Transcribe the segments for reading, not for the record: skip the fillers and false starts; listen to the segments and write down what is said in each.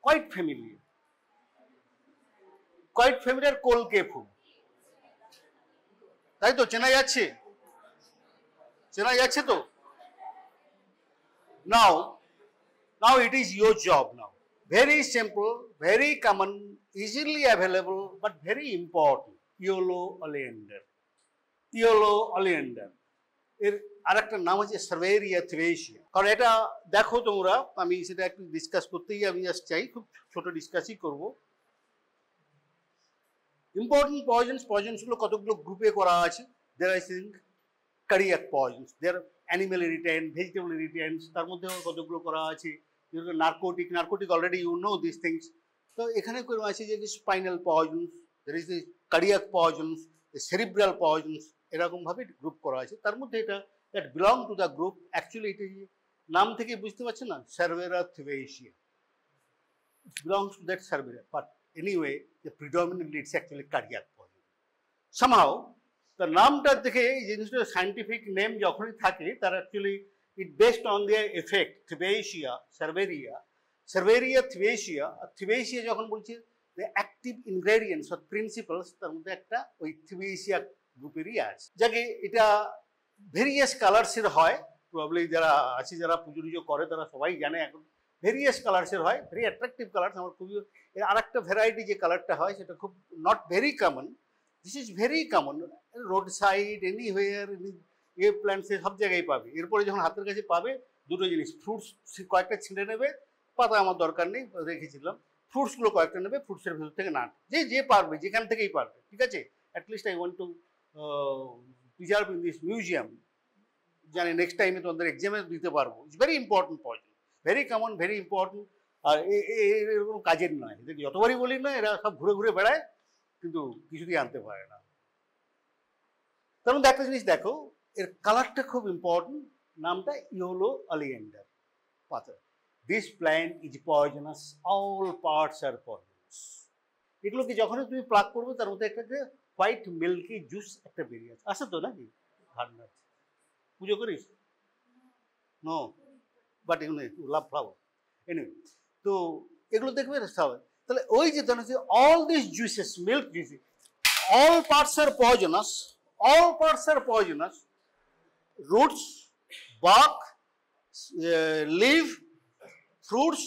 quite familiar. Quite familiar কলকে ফুল, তাই তো? চেনা যাচ্ছে? চেনা যাচ্ছে তো? Now it is your job now. Very simple, very common, easily available, but very important. Yellow oleander. Yellow oleander. এর আরেকটা নাম হচ্ছে সার্ভেরিয়া থ্রেসিয়া। কারণ এটা দেখো তোমরা, আমি সেটা একটু ডিসকাস করতেই আমি জাস্ট চাই, খুব ছোট ডিসকাসই করব। ইম্পর্টেন্ট পয়জনস গুলো কতগুলো গ্রুপে করা আছে। There I think cardiac poisons, there animal irritant, vegetable irritants, তার মধ্যেও কতগুলো করা আছে। Narcotic already you know this things. তো এখানে করে আছে যে spinal poisons, there is cardiac poisons, cerebral poisons, এরকমভাবে গ্রুপ করা আছে। তার মধ্যে এটা that belong to the group, actually এটা নাম থেকে বুঝতে পারছেন না, সার্ভেরা Thresia belongs to that Cervera, but anyway, predominantly it's actually cardiac poison. Somehow, the নামটা দেখে এই জিনিসটা সায়েন্টিফিক নেম যখনই থাকে তার actually it based on their effect. থ্রেসিয়া, সার্ভেরিয়া থ্রেসিয়া যখন বলছি the active ingredients or principles, তার মধ্যে একটা ওই থ্রেসিয়া গ্রুপেরই আছে। যাকে এটা ভেরিয়াস কালার্সের হয়, প্রবাবলি যারা আছে, যারা পুজো টুজো করে তারা সবাই জানে এখন ভেরিয়াস কালার্সের হয়, ভেরি অ্যাট্রাকটিভ কালার্স। আমার খুবই এর আর একটা ভ্যারাইটি যে কালারটা হয় সেটা খুব not very common, this is very common, road side anywhere, প্ল্যান্টসে সব জায়গায় পাবে। এরপরে যখন হাতের কাছে পাবে দুটো জিনিস, ফ্রুটস কয়েকটা ছিঁড়ে নেবে, পাতা আমার দরকার নেই, রেখেছিলাম, ফ্রুটসগুলো কয়েকটা নেবে, ফ্রুটসের ভেতর থেকে নাট, যে পারবে যেখান থেকেই পারবে, ঠিক আছে। At least I want to preserve in this museum, জানি নেক্সট টাইমে তোমাদের এক্সামে দিতে পারবো। It's very important point, very common, very important. আর এরকম কাজের নয়, এদের যতবারই বলি না, এরা সব ঘুরে ঘুরে বেড়ায় কিন্তু কিছুতেই আনতে পারে না। তার মধ্যে একটা জিনিস দেখো, এর কালারটা খুব ইম্পর্টেন্ট, নামটা ইয়েলো অলিয়েন্ডার পাতা। This plant is poisonous, all parts are poisonous. এগুলোকে যখনই তুমি প্লাগ করবে তার মধ্যে একটা যে হোয়াইট মিল্কি জুস একটা বেরিয়ে আছে তো নাকি? ঘাটনা পুজো করিস? নো, বাট এগুলো লাভ ফ্লাওয়ার এনিওয়ে। তো এগুলো দেখবে সবাই, তাহলে ওই যে জানো যে all this juices, milk juices, all parts are poisonous, all parts are poisonous, roots, bark, leaf, fruits,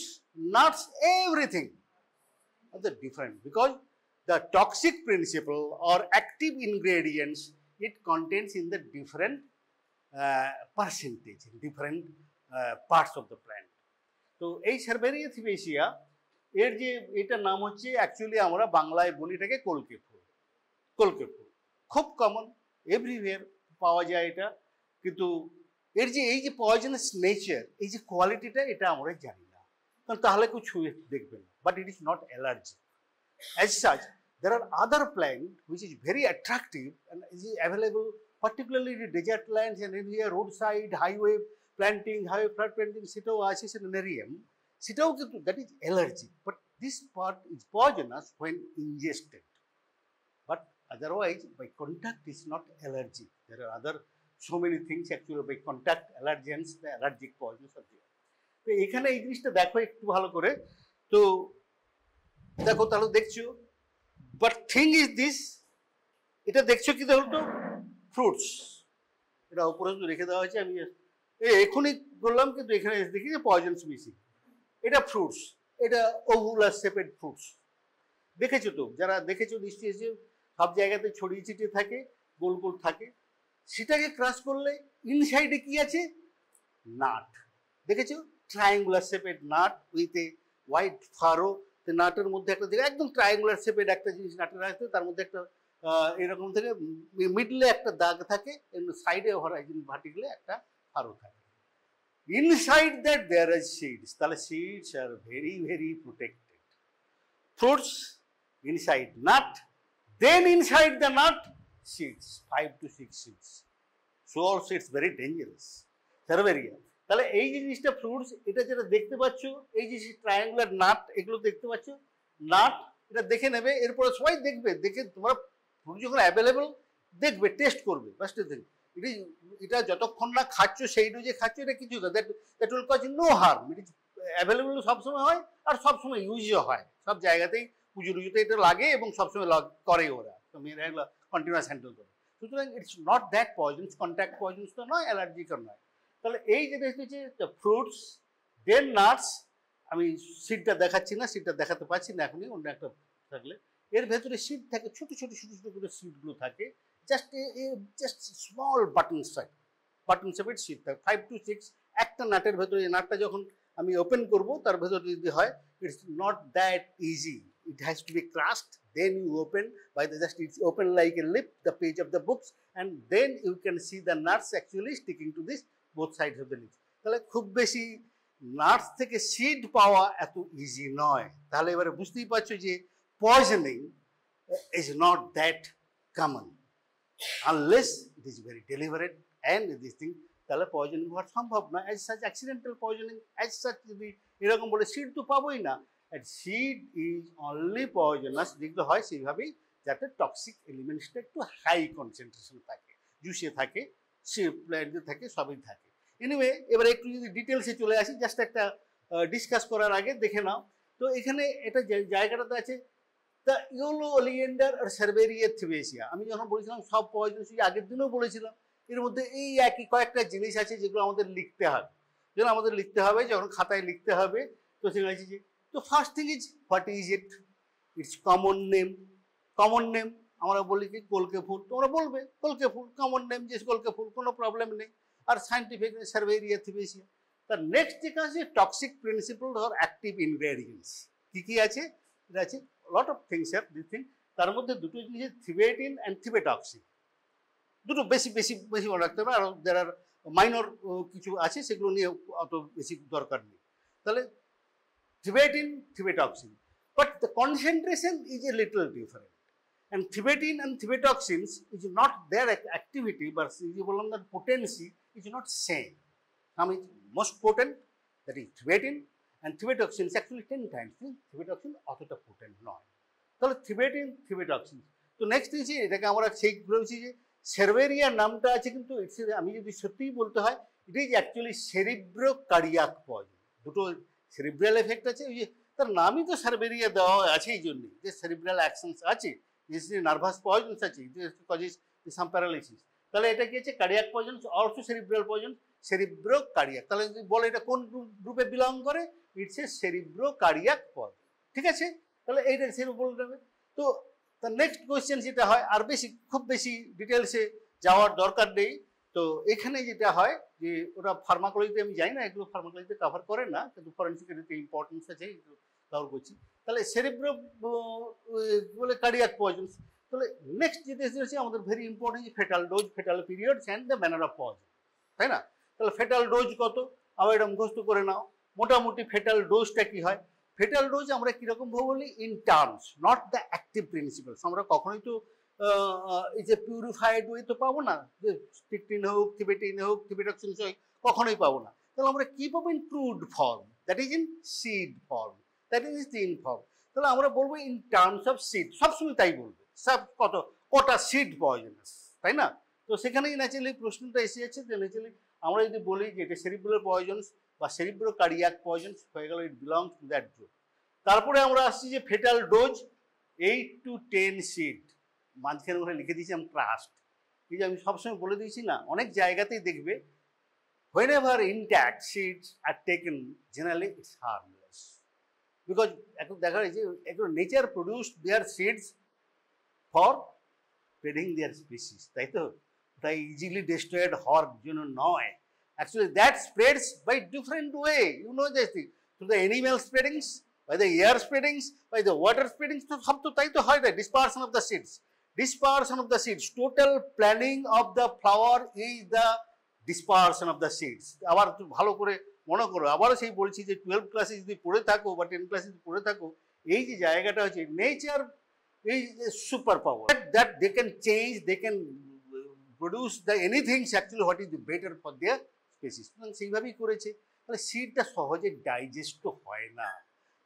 nuts, everything are the different, because the toxic principle or active ingredients it contains in the different percentage, in different parts of the plant. তো এই সার্ভেরিয়া থ্রেসিয়া এর যে এটার নাম হচ্ছে, actually আমরা বাংলায় বলি এটাকে কলকে ফুল। কলকে ফুল খুব কমন, এভরিওয়্যার পাওয়া যায় এটা, কিন্তু এর যে এই যে পয়জনাস নেচার, এই যে কোয়ালিটিটা, এটা আমরা জানি না, কারণ তাহলে কেউ ছুঁয়ে দেখবে না। But it is not allergy as such. There are other plant which is very attractive and is available particularly in desert lands and in here roadside highway planting, highway flood planting, সেটাও আছে, সেটারিয়াম, সেটাও কিন্তু that is allergic, but this part is poisonous when ingested, but otherwise by contact is not allergic. There are other so many things actually by contact allergens, the allergic poisons are there. তো এখানে এই জিনিসটা দেখো একটু ভালো করে, তো দেখো তাহলে দেখছো, বাট থিং ইজ দিস, এটা দেখছো কি দেখো তো, ফ্রুটস, এটা উপরে রেখে দেওয়া হয়েছে, আমি এখনই বললাম, কিন্তু এখানে দেখি যে পয়জনস মিসিং। এটা ফ্রুটস, এটা ওভুলার শেপেড ফ্রুটস, দেখেছো তো? যারা দেখেছো নিশ্চয়ই এসে সব জায়গাতে ছড়িয়ে ছিটিয়ে থাকে, গোল গোল থাকে, সেটাকে ক্রাশ করলে ইনসাইডে কি আছে? নাট, দেখেছো? Triangular shaped nut with a white furrow. নাটের মধ্যে একটা দেখে একদম ট্রায়াঙ্গুলার শেপেড একটা জিনিস নাটের আছে, তার মধ্যে একটা এরকম থেকে মিডলে একটা দাগ থাকে, সাইডে ভার্টিক্যালে একটা ফারো থাকে। Inside that there are seeds, তাহলে seeds are very very protected. Fruits inside nut, then inside the nut seeds, 5 to 6 seeds. So also it's very dangerous. Cerveria. তাহলে এই যে জিনিসটা ফ্রুটস, এটা যেটা দেখতে পাচ্ছ, এই যে ট্রায়াঙ্গুলার নাট, এগুলো দেখতে পাচ্ছ নাট, এটা দেখে নেবে। এরপরে সবাই দেখবে, দেখে তোমরা ফ্রুট যখন অ্যাভেলেবল দেখবে, টেস্ট করবে, ফার্স্ট থিং। এটা যতক্ষণ না খাচ্ছ, সেই ডোজে খাচ্ছ, এটা কিছু that will cause no harm, it is available সবসময় হয় আর সবসময় ইউজও হয়, সব জায়গাতেই পুজো টুজোতে এটা লাগে এবং সবসময় করে ওরা, তো মেয়েরা এগুলো কন্টিনিউয়াস হ্যান্ডেল করে। সুতরাং ইটস নট দ্যাট পয়জনস, কন্ট্যাক্ট পয়জনস তো নয়, অ্যালার্জিকও নয়। তাহলে এই যেটা হচ্ছে ফ্রুটস দেন নাটস, আমি সিডটা দেখাচ্ছি না, সিডটা দেখাতে পারছি না এখনই, অন্য একটা থাকলে। এর ভেতরে সিড থাকে, ছোট ছোট ছোট ছোট করে সিডগুলো থাকে, জাস্ট স্মল বাটন শেপের সিড থাকে, 5 to 6 একটা নাটের ভেতরে। এই নাটটা যখন আমি ওপেন করব তার ভেতরে যদি হয়, it's not that easy, it has to be crushed, then you open by the just it's open like a lip the page of the books, and then you can see the nuts actually sticking to this both sides of the leaves. তাহলে খুব বেশি nuts থেকে seed পাওয়া এত easy নয়। তাহলে এবারে বুঝতেই পারছো যে poisoning is not that common unless it is very delivered and this thing, তাহলে পয়জনিং হওয়ার সম্ভব নয়। As such accidental poisoning as such যদি এরকম বলে সিড তো পাবোই না। And seed is only poisonous যেগুলো হয় সেইভাবেই, যাতে টক্সিক এলিমেন্টসটা একটু হাই কনসেন্ট্রেশন থাকে, জুসে থাকে, সে প্ল্যান্টে থাকে, সবই থাকে। এনিওয়ে, এবারে একটু যদি ডিটেলসে চলে আসি, জাস্ট একটা ডিসকাস করার আগে দেখে নাও। তো এখানে এটা জায়গাটাতে আছে দ্য ইয়েলো ওলিয়েন্ডার আর সার্বেরিয়া থিবেসিয়া। আমি যখন বলেছিলাম সব পয়জনস, আগের দিনও বলেছিলাম, এর মধ্যে এই একই কয়েকটা জিনিস আছে যেগুলো আমাদের লিখতে হবে, যখন খাতায় লিখতে হবে। তো সেখানে আছে যে, তো first thing is what is it, it's common name. আমরা বলি কি কলকে ফুল, তোমরা বলবে কলকে ফুল, কমন নেম যে কলকে ফুল, কোনো প্রবলেম নেই। আর সাইন্টিফিক সার্বেরিয়া থিবেসিয়া। তার নেক্সট যেটা আছে toxic principal or active ingredients, কি আছে, এটা আছে লট অফ থিংস আর দিস থিং। তার মধ্যে দুটো জিনিস থিবেটিন অ্যান্ড থিবেটক্সিন, দুটো বেশি মনে রাখতে হবে। আর যারা মাইনর কিছু আছে সেগুলো নিয়ে অত বেশি দরকার নেই। তাহলে Thibetin, thibetoxin, but the concentration is a little different. And thibetin and thibetoxins is not their activity, but the potency is not same. Some is most potent, that is thibetin, and thibetoxin is actually 10 times. Thibetoxin অতটা potent নয়। তাহলে thibetin, thibetoxin। তো next হচ্ছে এটাকে আমরা সেই বলেছি যে সার্বেরিয়া নামটা আছে, কিন্তু আমি যদি সত্যিই বলতে হয়, it is actually cerebro cardiac poison. দুটো সেরিব্রাল এফেক্ট আছে, ওই যে তার নামই তো সার্বেরিয়া দেওয়া আছে এই জন্যই, যে সেরিব্রাল অ্যাকশনস আছে, নার্ভাস পয়জনস আছে, কজেস সাম প্যারালাইসিস। তাহলে এটা কি আছে, cardiac পয়জনস, also cerebral poison, cerebro cardiac. তাহলে যদি বলে এটা কোন গ্রুপে বিলং করে, it's a cerebro cardiac poison. ঠিক আছে, তাহলে এইটা সেরকম বলতে হবে। তো তার নেক্সট কোয়েশ্চেন যেটা হয়, আর খুব বেশি ডিটেলসে যাওয়ার দরকার নেই। তো এখানে যেটা হয় যে, ওরা ফার্মাকোলজিতে আমি জানি না, এগুলো ফার্মাকোলজিতে কভার করে না, কিন্তু ফরেনসিকের ইম্পর্টেন্স আছে, কভার করছি। তাহলে সেরিব্রো বলে কার্ডিয়াক পয়জনস। তাহলে নেক্সট যেটা হচ্ছে আমাদের very important, fatal dose, fatal periods and the manner of poison, তাই না? তাহলে ফেটাল ডোজ কত, আবার এটা মুখস্থ করে নাও। মোটামুটি ফেটাল ডোজটা কি হয়, ফেটাল ডোজ আমরা কীরকম ভাবে বলি, in terms, not the active principles. আমরা কখনোই তো এই যে পিউরিফাইড ওয়ে তো পাবো না, যে স্টিকটিন হোক, থিবেটিন হোক, থিবেটক্সিন হোক, কখনোই পাবো না। তাহলে আমরা কি পাবো, in crude form, that is in seed form, that is in form. তাহলে আমরা বলবো ইন টার্মস অফ সিড, সবসময় তাই বলবো, সব কটা সিড পয়জনাস, তাই না? তো সেখানেই ন্যাচারালি প্রশ্নটা এসে যাচ্ছে যে, ন্যাচারালি আমরা যদি বলি যে এটা সেরিব্রাল পয়জনস বা সেরিব্রো কার্ডিয়াক পয়জনস হয়ে গেল, ইট বিলংস টু দ্যাট গ্রুপ। তারপরে আমরা আসছি যে ফেটাল ডোজ 8 to 10 সিড, মাঝখানে ওখানে লিখে দিয়েছি আমি ট্রাস্ট। এই যে আমি সবসময় বলে দিয়েছি না, অনেক জায়গাতেই দেখবে whenever intact seeds are taken, generally it's harmless, because এখন দেখা যায় যে nature produced their seeds for spreading their species, তাই তো? তাই ইজিলি ডিস্ট্রয়েড হওয়ার জন্য নয়, actually that spreads by different way, you know this thing, through the animal spreadings, by the air spreadings, by the water spreadings, তো সব তো তাই তো হয়, the dispersion of the seeds, total planning of the flower is the dispersion of the seeds. আবার ভালো করে মনে করো, আবারও সেই বলছি যে 12 ক্লাসে যদি পড়ে থাকো বা 10 ক্লাসে যদি পড়ে থাকো, এই যে জায়গাটা হচ্ছে nature is a superpower that they can change, they can produce the anything actually what is the better for their species, সেইভাবেই করেছে। তাহলে সিডটা সহজে ডাইজেস্ট হয় না,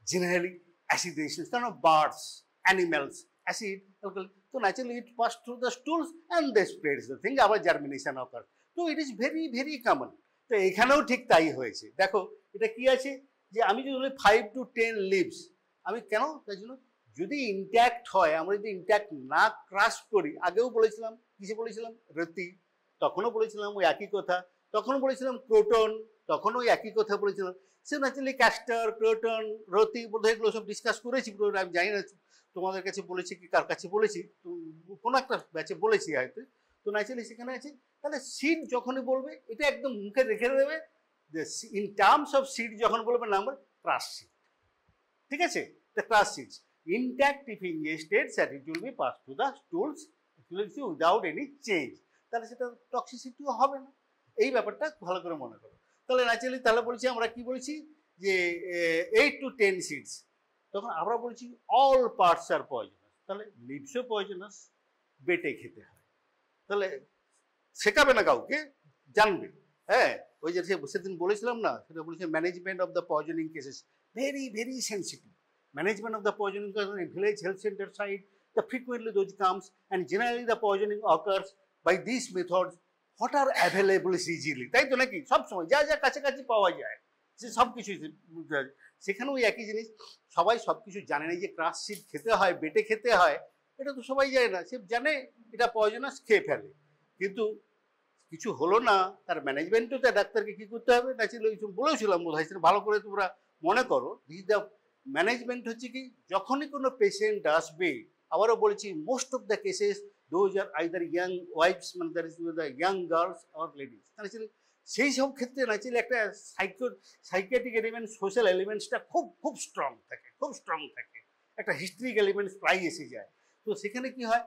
জেনারেলি অ্যাসিডেশন, কারণ বার্ডস, অ্যানিমেলস, অ্যাসিড, তো naturally it pass through the stools and they spreads the thing, আবার জার্মিনেশন অকার। তো it is very very common. তো এখানেও ঠিক তাই হয়েছে। দেখো এটা কি আছে, যে আমি যদি বলি 5 to 10 লিভস, আমি কেন তাই জন্য যদি ইনট্যাক্ট হয়, আমরা যদি ইনট্যাক্ট না ক্রাশ করি, আগেও বলেছিলাম কিসে বলেছিলাম রতি, তখনও বলেছিলাম ওই একই কথা, তখনও বলেছিলাম ক্রোটন, তখনও ওই একই কথা বলেছিলাম। সে ন্যাচারালি ক্যাস্টার, ক্রোটন, রতি বোধহয় এগুলো সব ডিসকাস করেছি, আমি জানি না তোমাদের কাছে বলেছি কি কার কাছে বলেছি, তো কোনো একটা ব্যাচে বলেছি হয়তো। তো ন্যাচারালি সেখানে আছে। তাহলে সিড যখনই বলবে এটা একদম মুখে রেখে দেবে, ইন টার্মস অফ সিড যখন বলবে নাম্বার ক্রাশ সিড, ঠিক আছে? The crush seeds intact if ingested that it will be passed to the stools without any change, তাহলে সেটা টক্সিসিটিও হবে না। এই ব্যাপারটা ভালো করে মনে করো। তাহলে ন্যাচারালি তাহলে বলছি আমরা কি বলছি যে 8 to 10 সিডস, তখন আমরা বলছি অল পার্টস আর পয়জনাস, তাহলে লিভসও পয়জনাস, বেটে খেতে হয়। তাহলে শেখাবে না কাউকে, জানবে। হ্যাঁ, ওই যে সেদিন বলেছিলাম না, সেটা বলেছে management of the poisoning cases very very sensitive. Management of the poisoning in village health center side, the frequently those comes and generally the poisoning occurs by these methods what are available easily, তাই তো নাকি? সব সময় যা যা কাছাকাছি পাওয়া যায় সে সব কিছুই, সেখানে ওই একই জিনিস। সবাই সব কিছু জানে না যে ক্রাশ সিড খেতে হয়, বেটে খেতে হয়, এটা তো সবাই জানে না। সে জানে এটা পয়জনাস, খেয়ে ফেলে, কিন্তু কিছু হলো না, তার ম্যানেজমেন্টও তার ডাক্তারকে কি করতে হবে, ন্যাচারালি বলেছিলাম বোধ হয়, ভালো করে তোমরা মনে করো। দিস দ্য ম্যানেজমেন্ট হচ্ছে কি, যখনই কোনো পেশেন্ট আসবে, আবারও বলেছি most of the cases those are either young wives, মানে that is the young girls or ladies, সেই সব ক্ষেত্রে ন্যাচারালি একটা সাইকিয়াট্রিক এলিমেন্ট, সোশ্যাল এলিমেন্টসটা খুব খুব স্ট্রং থাকে, খুব স্ট্রং থাকে, একটা হিস্ট্রিক এলিমেন্টস প্রায় এসে যায়। তো সেখানে কি হয়,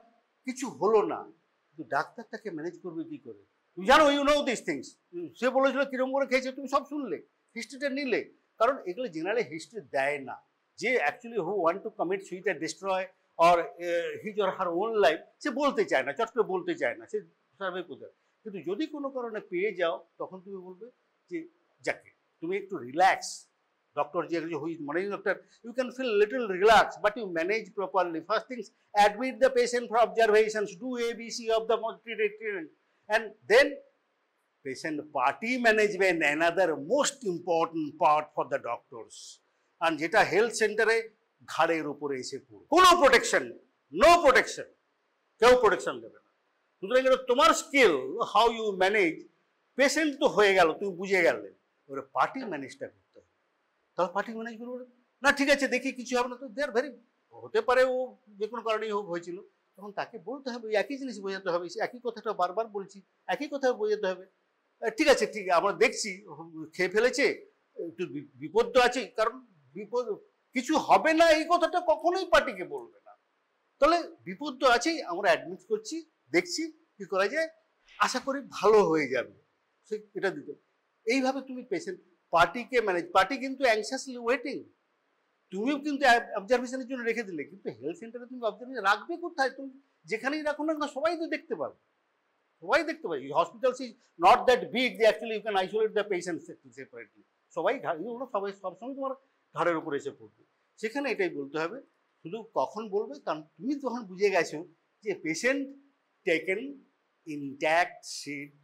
কিছু হলো না, কিন্তু ডাক্তার তাকে ম্যানেজ করবে কি করে? তুমি জানো, ইউ নো দিস থিংস, সে বলেছিল কিরম করে খেয়েছে, তুমি সব শুনলে, হিস্ট্রিটা নিলে, কারণ এগুলো জেনারেলি হিস্ট্রি দেয় না। যে actually who want to commit suicide, destroy or his or her own life, সে বলতে চায় না, চট করে বলতে চায় না, সে সার্ভে কোথায়। কিন্তু যদি কোনো কারণে পেয়ে যাও, তখন তুমি বলবে যে যাকে তুমি একটু রিল্যাক্স, ডক্টর যে হুইজ মানে doctor, you can feel little relax but you manage properly. First things, admit the patient for observations, do ABC of the treatment, and then patient party management, another most important part for the doctors, and যেটা health সেন্টারে ঘাড়ের উপরে এসে পড়ে, কোনো protection, no protection, কেউ protection দেবে না। সুতরাং এটা তোমার skill, how you manage. Patient তো হয়ে গেল, তুমি বুঝে গেলে, ওরা পার্টি ম্যানেজটা করতে হবে। তাহলে পার্টি ম্যানেজ করবো না, ঠিক আছে দেখি কিছু হবে না, তো দে আর ভেরি, হতে পারে ও যে কোনো কারণেই হোক হয়েছিল, তখন তাকে বলতে হবে, একই জিনিস বোঝাতে হবে, একই কথাটা বারবার বলছি, একই কথা বোঝাতে হবে। ঠিক আছে, ঠিক আমরা দেখছি খেয়ে ফেলেছে, একটু বিপদ তো আছে, কারণ বিপদ কিছু হবে না এই কথাটা কখনোই পার্টিকে বলবে না। তাহলে বিপদ তো আছেই, আমরা অ্যাডমিট করছি, দেখছি কি করা যায়, আশা করি ভালো হয়ে যাবে, সে এটা দিতে। এইভাবে তুমি পেশেন্ট পার্টিকে ম্যানেজ, পার্টি কিন্তু অ্যাংশাসলি ওয়েটিং, তুমিও কিন্তু অবজারভেশনের জন্য রেখে দিলে, কিন্তু হেলথ সেন্টারে তুমি অবজারভেশন রাখবে কোথায়? তুমি যেখানেই রাখো না, সবাই তো দেখতে পাবে, সবাই দেখতে পাবে। Hospitals is not that big যে actually you can isolate the patient separately. সবাই সবাই সবসময় তোমার ঘাড়ের উপর এসে পড়বে। সেখানে এটাই বলতে হবে, শুধু কখন বলবে, কারণ তুমি তখন বুঝে গেছো যে patient taken intact seed,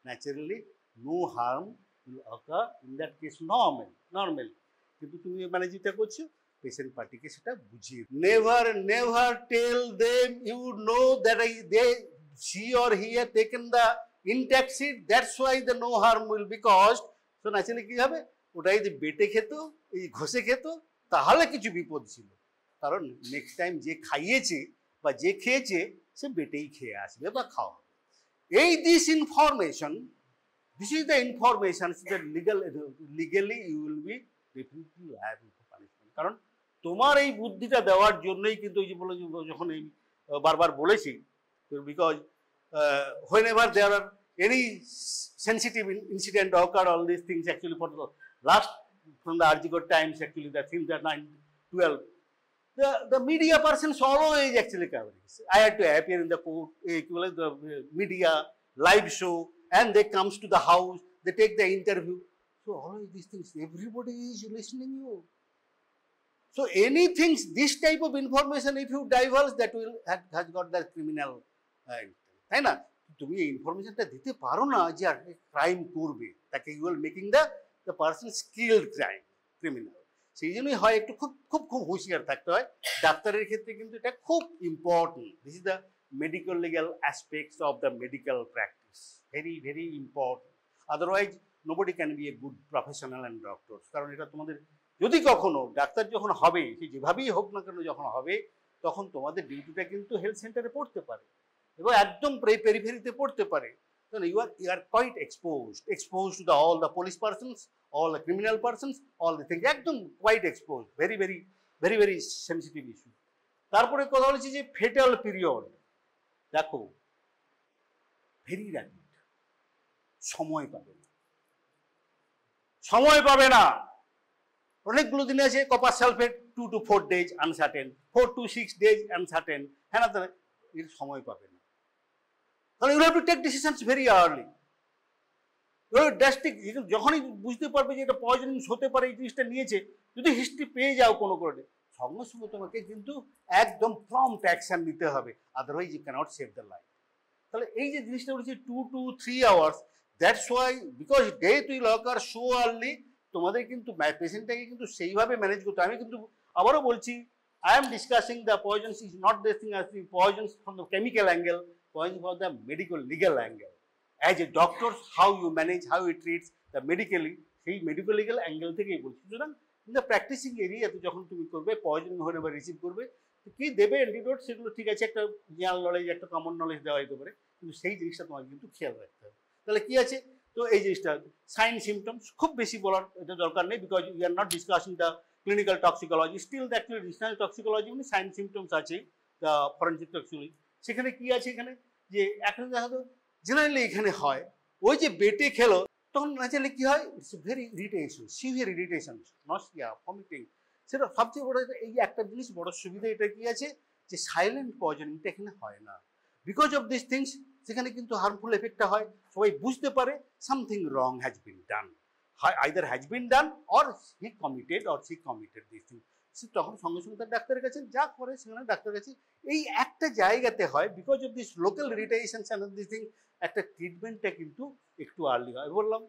naturally no harm will occur in that case, normal. কিন্তু তুমি মানে যেটা করছো, পেশেন্ট পার্টিকে সেটা বুঝিয়ে, never never tell them you know that she or he had taken the intact seed, that's why the no harm will be caused. So naturally কি হবে, ওটা যদি বেটে খেত, এই ঘষে খেত, তাহলে কিছু বিপদ ছিল, কারণ নেক্সট টাইম যে খাইয়েছে বা যে খেয়েছে সে বেটেই খেয়ে আসবে বা খাওয়া। এই this information, this is the information that legally you will be definitely liable for punishment. কারণ তোমার এই বুদ্ধিটা দেওয়ার জন্যই কিন্তু ওই যে বলে, যখন এই বারবার বলেছি, because whenever there are any sensitive incident occur, all these things actually for the last, from the RG times, actually the things that 9/12, the media persons always actually covering. I had to appear in the court, the media live show, and they comes to the house, they take the interview. So all of these things, everybody is listening you. So anything, this type of information, if you divulge, that will has got the criminal, তাই না? তুমি এই ইনফরমেশনটা দিতে পারো না যে crime করবে, তাকে you are making the person skilled criminal. সেই জন্যই হয় একটু খুব খুব খুব হুঁশিয়ার থাকতে হয়। ডাক্তারের ক্ষেত্রে কিন্তু এটা খুব important. This is the medical legal aspects of the medical practice, very very important. Otherwise nobody can be a good professional and doctor. কারণ এটা তোমাদের যদি কখনো ডাক্তার যখন হবে, সে যেভাবেই হোক না কেন যখন হবে, তখন তোমাদের ডিউটিটা কিন্তু হেলথ সেন্টারে পড়তে পারে এবং একদম পেরিফেরিতে পড়তে পারে। You are quite exposed to all the police persons, all the criminal persons, all the things, একদম quite exposed, very very very very sensitive issue. তারপরে কথা বলেছি যে ফেটাল পিরিয়ড, দেখো ভেরি র্যাপিড, সময় পাবে না, সময় পাবে না। অনেকগুলো দিন আছে copper sulphate 2 to 4 days uncertain, 4 to 6 days uncertain, হ্যাঁ না, এর সময় পাবে না। তাহলে you have to take decisions very early. Drastic যখনই বুঝতে পারবে যে এটা পয়জনিংস হতে পারে, এই জিনিসটা নিয়েছে, যদি হিস্ট্রি পেয়ে যাও কোনো করে, সঙ্গে সঙ্গে তোমাকে কিন্তু একদম প্রম্পট অ্যাকশন নিতে হবে, otherwise you cannot save the life. তাহলে এই যে জিনিসটা বলেছি 2 to 3 hours, that's why because death will occur so early, তোমাদের কিন্তু পেশেন্টটাকে কিন্তু সেইভাবে ম্যানেজ করতে। আমি কিন্তু আবারও বলছি, I am discussing the পয়জনস is not this thing as the পয়জনস from the chemical angle, poison from the medical legal angle. As a doctor, how you manage, how you treat the medically, সেই medical legal angle থেকেই বলছি। সুতরাং in the practising এরিয়াতে যখন তুমি করবে, poisoning হলে বা রিসিভ করবে, কি দেবে অ্যান্টিডোট, সেগুলো ঠিক আছে, একটা জেনারেল নলেজ, একটা কমন নলেজ দেওয়া যেতে পারে, কিন্তু সেই জিনিসটা তোমাকে কিন্তু খেয়াল রাখতে হবে। তাহলে কি আছে, তো এই জিনিসটা সাইন সিমটমস খুব বেশি বলার এটা দরকার নেই, because you are not discussing the clinical toxicology, still the actually regional toxicology মানে সাইন সিমটমস আছে, দ্য ফরেনসিক টক্সিকোলজি। সেখানে কি আছে, এখানে যে এখন দেখা তো জেনারেলি এখানে হয়, ওই যে বেটে খেলো, তখন ন্যাচারালি কি হয়, it's very irritation, severe irritation, nausea, vomiting. সেটা সবচেয়ে বড়, এই একটা জিনিস বড় সুবিধা এটা কি আছে, যে সাইলেন্ট পয়জনিংটা এখানে হয় না, বিকজ অফ দিস থিংস। সেখানে কিন্তু হার্মফুল এফেক্টটা হয়, সবাই বুঝতে পারে something wrong has been done, either has been done or he committed this thing. সে তখন সঙ্গে সঙ্গে তার ডাক্তারের কাছে যা করে, সেখানে ডাক্তারের কাছে এই একটা জায়গাতে হয়, because of this local irritations and this thing, একটা ট্রিটমেন্টটা কিন্তু একটু আর্লি হয়। বললাম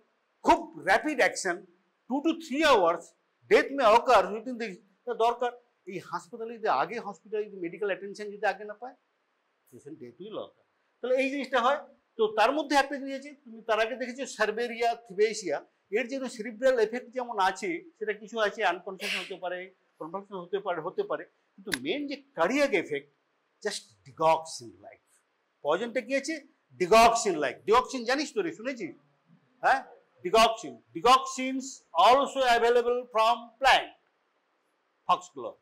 খুব rapid action, 2 to 3 hours, death may occur within this, দরকার এই হাসপাতালে যদি আগে, হসপিটালে যদি মেডিকেল অ্যাটেনশন যদি আগে না পায়, পেশেন্ট ডেথ উইল অকার। তাহলে এই জিনিসটা হয়। তো তার মধ্যে একটা জিনিস আছে, তুমি তার আগে দেখেছো সার্বেরিয়া, থিবেসিয়া, এর জন্য সেরিব্রাল এফেক্ট যেমন আছে, সেটা কিছু আছে আনকনসিয়াস হতে পারে, কনফাকশন হতে পারে, কিন্তু মেন যে cardiac effect, just digox in life. পয়জনটা কি আছে, ডিগক্স ইন লাইফ। ডিগক্সিন জানিস তো রে, শুনেছিস? হ্যাঁ, digoxins also available from plant, foxglove.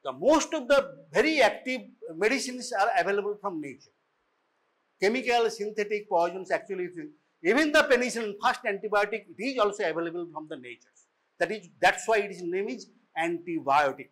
The most of the very active medicines are available from nature. Chemical, synthetic poisons actually, even the penicillin, first antibiotic, it is also available from the nature. That's why its name is antibiotic.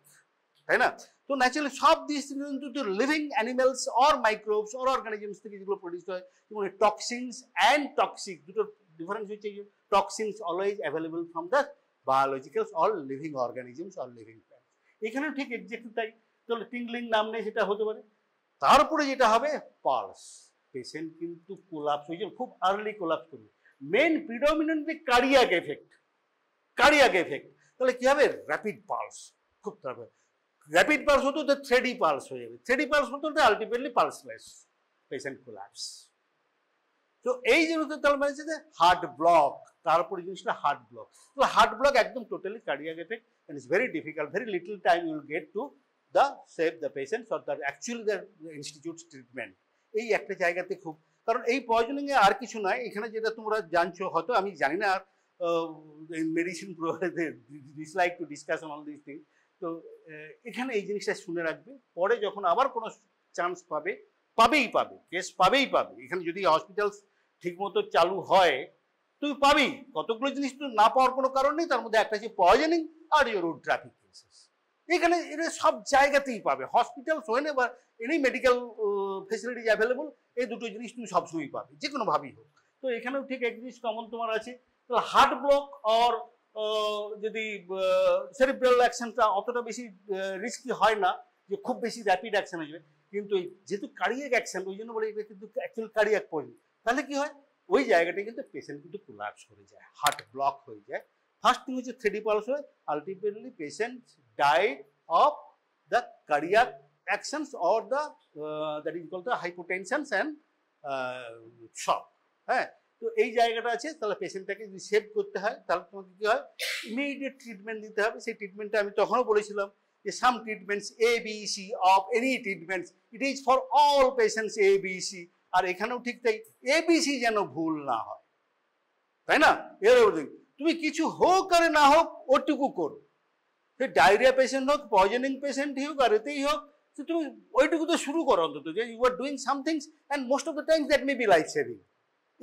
তাই না? তো naturally সব this কিন্তু living animals or microbes or organisms থেকে যেগুলো produce হয়, যেমন toxins and toxic, দুটো ডিফারেন্স হচ্ছে, toxins always available from the biologicals or living organisms or living plants. এখানেও ঠিক এক্সাক্টলি তাই। তাহলে টিংলিং নাম নেই, সেটা হতে পারে। তারপরে যেটা হবে পালস, পেশেন্ট কিন্তু কোলাপস হয়ে যাবে, খুব আর্লি কোলাপস করবে। Main predominantly cardiac effect. তাহলে কি হবে, র্যাপিড পালস, খুব তারপরে র্যাপিড পালস হতো, তো থ্রেডি পালস হয়ে যাবে, থ্রেডি পালস হতো আলটিমেটলি পালসলেস, পেশেন্ট কোলাপস। তো এই জিনিসটা তাহলে মানে যে হার্ট ব্লক, তারপরে জিনিসটা হার্ট ব্লক। তো হার্ট ব্লক একদম totally cardiac effect, and it's very difficult, very little time you will get to the save the patients or the actually the institutes treatment. এই একটা জায়গাতে খুব, কারণ এই পয়জনিং এ আর কিছু নয়, এখানে যেটা তোমরা জানছো, হয়তো আমি জানি না, medicine dislike to discuss on all this thing. তো এখানে এই জিনিসটা শুনে রাখবে, পরে যখন আবার কোনো চান্স পাবেই পাবে, কেস পাবেই পাবে। এখানে যদি হসপিটাল ঠিকমতো চালু হয়, তুমি পাবেই। কতগুলো জিনিস তো না পাওয়ার কোনো কারণ নেই, তার মধ্যে একটা হচ্ছে পয়জনিং আর ইউর রোড ট্রাফিক কেসেস। এখানে এটা সব জায়গাতেই পাবে, হসপিটাল হোয়েন বা এনি মেডিকেল ফেসিলিটিজ অ্যাভেলেবল, এই দুটো জিনিস তুমি সবসময় পাবে, যে কোনোভাবেই হোক। তো এখানেও ঠিক এক জিনিস কমন তোমার আছে, হার্ট ব্লক অর যদি সেরিব্রাল অ্যাকশনটা অতটা বেশি রিস্কি হয় না, যে খুব বেশি র্যাপিড অ্যাকশন হয়ে যাবে, কিন্তু যেহেতু কার্ডিয়াক অ্যাকশন, ওই জন্য বলে এটা কিন্তু অ্যাকচুয়ালি কার্ডিয়াক পয়েন্ট। তাহলে কি হয়, ওই জায়গাটায় কিন্তু পেশেন্ট কিন্তু কোলাপস করে যায়, হার্ট ব্লক হয়ে যায়। ফার্স্ট থিং হচ্ছে 3D pulse wave, ultimately patient died of the cardiac actions or the that is called the hypotensions and shock. হ্যাঁ, তো এই জায়গাটা আছে, তাহলে পেশেন্টটাকে যদি সেভ করতে হয় তাহলে তোমাকে কি হয়, ইমিডিয়েট ট্রিটমেন্ট দিতে হবে। সেই ট্রিটমেন্টটা আমি তখনও বলেছিলাম যে some treatments ABC of any treatments it is for all patients ABC, আর এখানেও ঠিক তাই, ABC যেন ভুল না হয়, তাই না? তুমি কিছু হোক আর না হোক ওটুকু করো, সে ডায়রিয়া পেশেন্ট হোক, পয়জনিং পেশেন্ট হোক, আর এতেই হোক, তো তুমি ওইটুকু তো শুরু করো অন্তত, যে you are doing somethings and most of the times that may be life saving.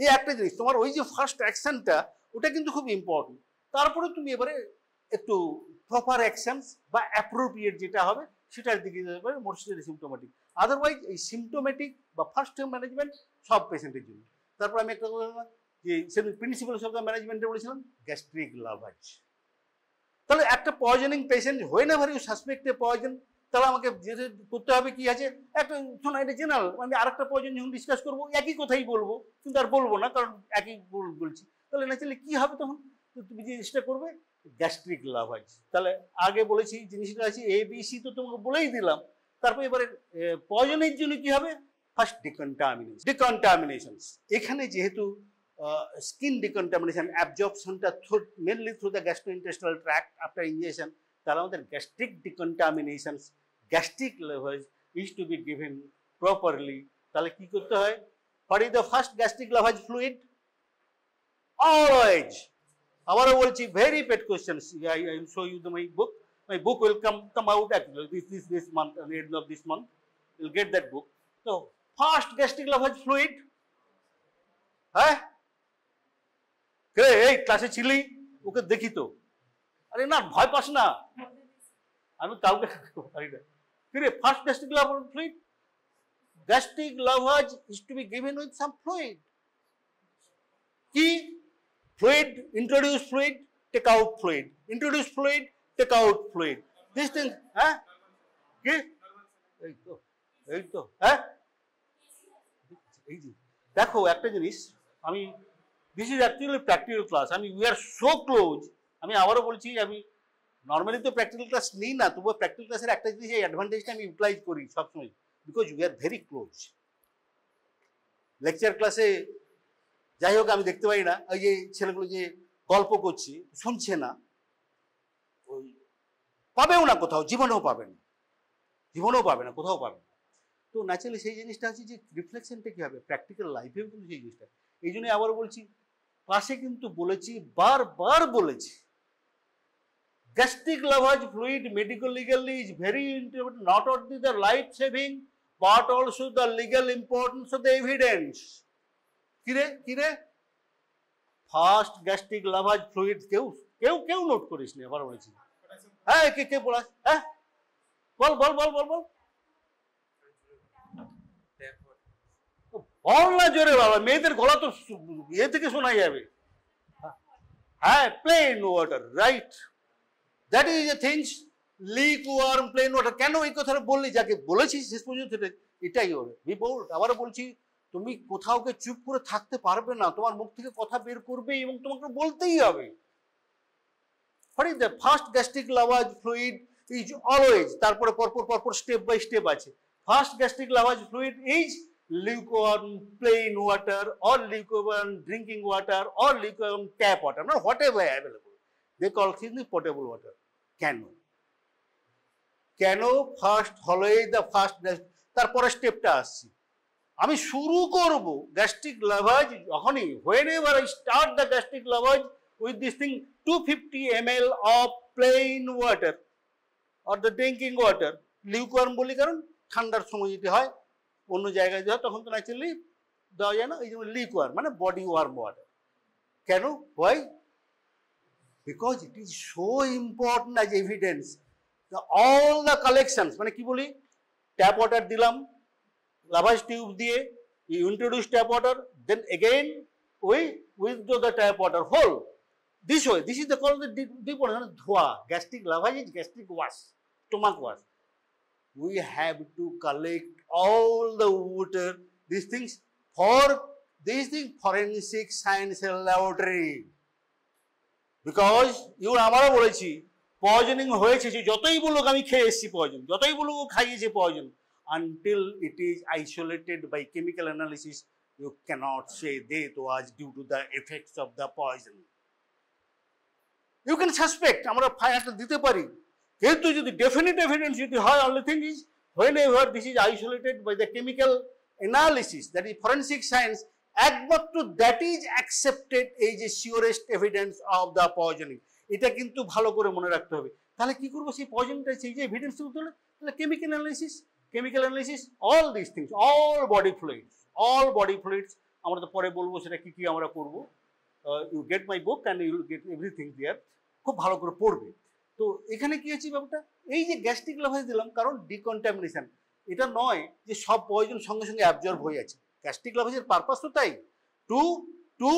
এই একটা জিনিস, তোমার ওই যে ফার্স্ট অ্যাকশনটা ওটা কিন্তু খুব ইম্পর্টেন্ট। তারপরে তুমি এবারে একটু প্রপার অ্যাকশনস বা অ্যাপ্রোপ্রিয়েট যেটা হবে সেটার দিকে যেতে পারে, মোস্টলি সিমটোমেটিক। আদারওয়াইজ এই সিমটোমেটিক বা ফার্স্ট টাইম ম্যানেজমেন্ট সব পেশেন্টের জন্য। তারপর আমি একটা কথা বললাম যে সেদিন প্রিন্সিপাল অফ দ্য ম্যানেজমেন্টে বলেছিলাম গ্যাস্ট্রিক লাভাজ। তাহলে একটা পয়জনিং পেশেন্ট হয়ে না ভারি সাসপেক্টে পয়জন, তাহলে আমাকে যেটা করতে হবে কি আছে, একটা শোনা এটা জেনারেল, আমি আরেকটা পয়জন যখন ডিসকাস করবো একই কথাই বলবো, কিন্তু আর বলবো না কারণ একই বলছি। তাহলে ন্যাচারালি কি হবে তখন, তুমি যে জিনিসটা করবে গ্যাস্ট্রিক লাভাজ। তাহলে আগে বলেছি জিনিসটা আছে ABC, তো তোমাকে বলেই দিলাম। তারপর এবারে পয়জনের জন্য কি হবে, ফার্স্ট ডিকন্টামিনেশন। এখানে যেহেতু skin decontamination, absorptionটা mainly through the gastrointestinal tract after ingestion, তাহলে আমাদের gastric decontamination, gastric lavage is to be given properly. তাহলে কি করতে হয়, what is the first gastric lavage fluid? Always, আবারও বলছি, very pet questions. I will show you my book. My book will come out actually this month, at the end of this month you'll get that book. So first gastric lavage fluid, হ্যাঁ এই ক্লাসে ছিলি, ওকে দেখি তো, আরে না ভয় pass না, আমি কাউকে পারি না। ফিরে first gastric lavage fluid, gastric lavage is to be given with some fluid. কি fluid? Introduce fluid, take out fluid, introduce fluid, take out fluid, this thing. হ্যাঁ কি এই তো হ্যাঁ, এই যে দেখো একটা জিনিস, আমি this is actually practical class, we are so close. আমি আবারও বলছি, আমি নর্মালি তো প্র্যাকটিক্যাল ক্লাস নিই না, তবুও প্র্যাকটিক্যাল ক্লাসের একটা জিনিস, এই অ্যাডভান্টেজটা আমি ইউটিলাইজ করি সবসময়, because we are very close. Lecture ক্লাসে যাই হোক আমি দেখতে পাই না, ওই যে ছেলেগুলো যে গল্প করছে শুনছে না, ওই পাবেও না কোথাও, জীবনেও পাবে না, জীবনেও পাবে না, কোথাও পাবে না। তো ন্যাচারালি সেই জিনিসটা আছে যে রিফ্লেকশনটা কি হবে প্র্যাকটিক্যাল লাইফেও কিন্তু সেই জিনিসটা। এই জন্যই আবারও বলছি, ক্লাসে কিন্তু বলেছি, বারবার বলেছি, gastric lavage fluid medical legally is very important, not only the life saving but also the legal importance of the evidence. কিরে ফার্স্ট গ্যাস্ট্রিক লাভাজ ফ্লুইড কেউ কেউ কেউ নোট করিস নি, আবার বলেছি। হ্যাঁ কে বলাস, হ্যাঁ বল বল বল বল বল বল না জোরে বাবা, মেয়েদের গলা তো ইয়ে থেকে শোনা যাবে। হ্যাঁ plain water, right, that is a things, lukewarm, plain water. কেন এই কথাটা বললি, যাকে বলেছি শেষ পর্যন্ত এটাই হবে। Be bold. আবারও বলছি, তুমি কোথাওকে চুপ করে থাকতে পারবে না, তোমার মুখ থেকে কথা বের করবে এবং তোমাকে বলতেই হবে। What is the first gastric lavage fluid is always, তারপরে পরপর স্টেপ বাই স্টেপ আছে। First gastric lavage fluid is lukewarm plain water or lukewarm drinking water or lukewarm tap water, not whatever available. They call it potable water. কেন first হলোই the first, তারপরে স্টেপটা আসছি। আমি শুরু করব গ্যাস্ট্রিক লাভাজ যখনই, whenever I start the gastric lavage with this thing 250 ml of plain water or the drinking water, lukewarm বলি কারণ ঠান্ডার সময় যেতে হয়, অন্য জায়গায় দেওয়া তখন তো ন্যাচারালি দেওয়া যায় না, এই জন্য লিকুয়ার মানে বডি ওয়ার্ম ওয়াটার। কেন? Why? Because it is so important as evidence. All the collections, মানে কি বলি, ট্যাপ ওয়াটার দিলাম, লাভাজ টিউব দিয়ে, you introduce tap water, then again we withdraw the tap water whole. This way, this is the called the deep water, dhua. Gastric lavage is gastric wash, stomach wash. We have to collect all the water, these things, for these things forensic science laboratory. Because আমারও বলেছি poisoning হয়েছে, যে যতই বলুক আমি খেয়ে এসেছি poison, যতই বলুক ও খাইয়েছে poison, until it is isolated by chemical analysis you cannot say death was due to the effects of the poison. You can suspect, আমরা ফায়ারটা দিতে পারি, কিন্তু যদি ডেফিনিট এভিডেন্স যদি হয়, only thing is whenever this is isolated by the chemical analysis, that is forensic science, একমাত্র that is accepted এই যে শিওরেস্ট এভিডেন্স অফ দ্য পয়জনিং। এটা কিন্তু ভালো করে মনে রাখতে হবে। তাহলে কি করবো সেই পয়জনটা, সেই যে এভিডেন্স তুলতে হলে তাহলে chemical analysis, all this things, all body fluids আমরা তো পরে বলবো সেটা কি কি আমরা করবো। You get my book and you get everything there, খুব ভালো করে পড়বে। তো এখানে কি হচ্ছে ব্যাপারটা, এই যে গ্যাস্ট্রিক লাভাজ দিলাম কারণ ডিকন্টামিনেশন, এটা নয় যে সব পয়জন সঙ্গে সঙ্গে অ্যাবজর্ব হয়ে যাচ্ছে। গ্যাস্ট্রিক লাভাজের পারপাস তো তাই, টু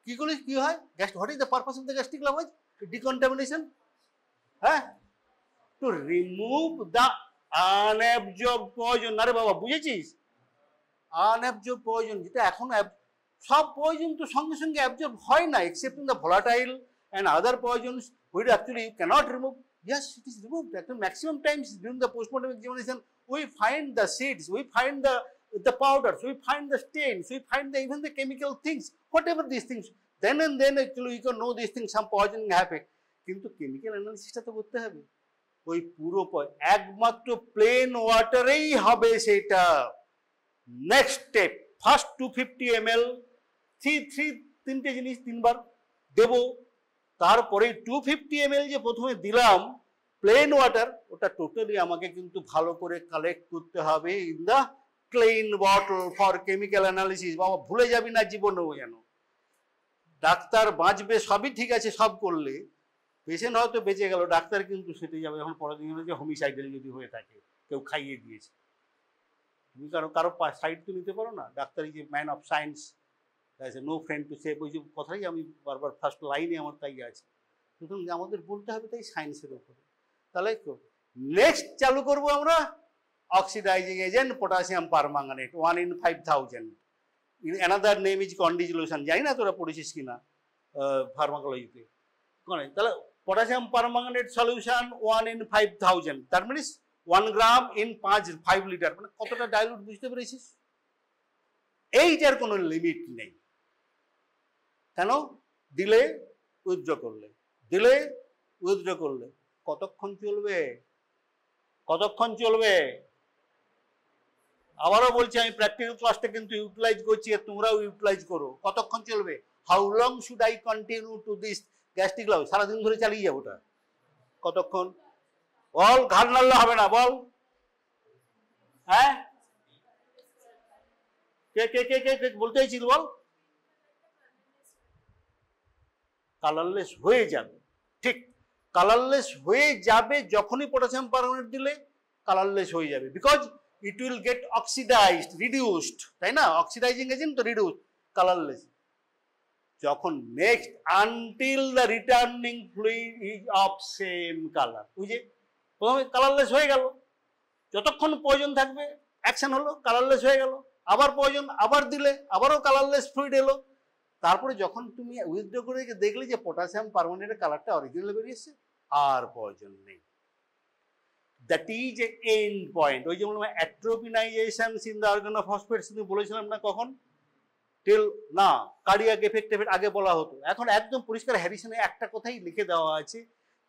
কি করলে কি হয়, what is the purpose of the gastric lavage? Decontamination, হ্যাঁ, to remove the unabsorbed poison. আরে বাবা বুঝেছিস, আনঅ্যাবজর্বড পয়জন, যেটা এখন সব পয়জন তো সঙ্গে সঙ্গে অ্যাবজর্ব হয় না, excepting the volatile and other poisons which actually you cannot remove. Yes, it is removed. Actually, maximum times during the postmortem examination, we find the seeds, we find the powders, we find the stains, we find even the chemical things, whatever these things. Then and then actually you can know these things, some poisoning happened. কিন্তু chemical analysis টা তো করতে হবে। ওই পুরো একমাত্র plane ওয়াটারেই হবে সেটা। নেক্সট স্টেপ, ফার্স্ট 250 ml, তিনটে জিনিস তিনবার দেবো। তারপরে 250 ml যে প্রথমে দিলাম প্লেন ওয়াটার, ওটা টোটালি আমাকে কিন্তু ভালো করে কালেক্ট করতে হবে in the clean bottle for chemical analysis. বাবা ভুলে যাবি না জীবনেও যেন। ডাক্তার বাঁচবে, সবই ঠিক আছে সব করলে, পেশেন্ট হয়তো বেঁচে গেল, ডাক্তার কিন্তু সেটে যাবে যখন পরের দিন যে হোমিসাইডাল যদি হয়ে থাকে, কেউ খাইয়ে দিয়েছে। তুমি কারো সাইড তো নিতে পারো না। ডাক্তার is a man of science, no friend to save, ওই যে কথাই আমি বারবার ফার্স্ট লাইনে আমার তাই আছে। সুতরাং আমাদের বলতে হবে তাই সায়েন্সের উপরে। তাহলে নেক্সট চালু করবো আমরা oxidizing agent potassium permanganate 1 in 5000। Another name is কন্ডিজুলেশন, জানি না তোরা পড়েছিস কিনা ফার্মাকোলজিতে। তাহলে potassium permanganate solution 1 in 5000, that means 1 gram in 5 litre, মানে কতটা ডাইলুট বুঝতে পেরেছিস? এইটার কোনো লিমিট নেই। কেন? দিলে উইথড্র করলে, দিলে উইথড্র করলে কতক্ষণ চলবে? আবারও বলছি, আমি প্র্যাকটিক্যাল ক্লাসটা কিন্তু ইউটিলাইজ করছি, তোমরাও ইউটিলাইজ করো। কতক্ষণ চলবে? How long should I continue to this gastric lav? সারাদিন ধরে চালিয়ে যাবো ওটা। কতক্ষণ? বল, ঘাড় নাড়লে হবে না, বল। হ্যাঁ, কে বলতে চাইছিল বল? কালারলেস হয়ে যাবে, ঠিক কালারলেস হয়ে যাবে যখনই পটাশিয়াম পারম্যাঙ্গানেট দিলে কালারলেস হয়ে যাবে, because it will get oxidised, reduced, তাই না? অক্সিডাইজিং এজেন্ট তো রিডিউসড, কালারলেস। যখন next until the returning fluid is of same colour, ওই যে প্রথমে কালারলেস হয়ে গেল, যতক্ষণ পয়জন থাকবে অ্যাকশন হলো, কালারলেস হয়ে গেল, আবার পয়জন, আবার দিলে আবারও কালারলেস ফ্লুইড এলো। তারপরে যখন তুমি উইথড্র করে দেখলে যে পটাশিয়াম পারম্যাঙ্গানেটের কালারটা অরিজিনাল বেরিয়ে এসছে, আর প্রয়োজন নেই। That is A end point. ওই যে বললাম অ্যাট্রোপিনাইজেশন ইন দ্য অর্গানোফসফেটস কিন্তু বলেছিলাম না কখন? টিল না কার্ডিয়াক এফেক্ট আগে বলা হতো, এখন একদম পরিষ্কার হ্যারিসনে একটা কথাই লিখে দেওয়া আছে,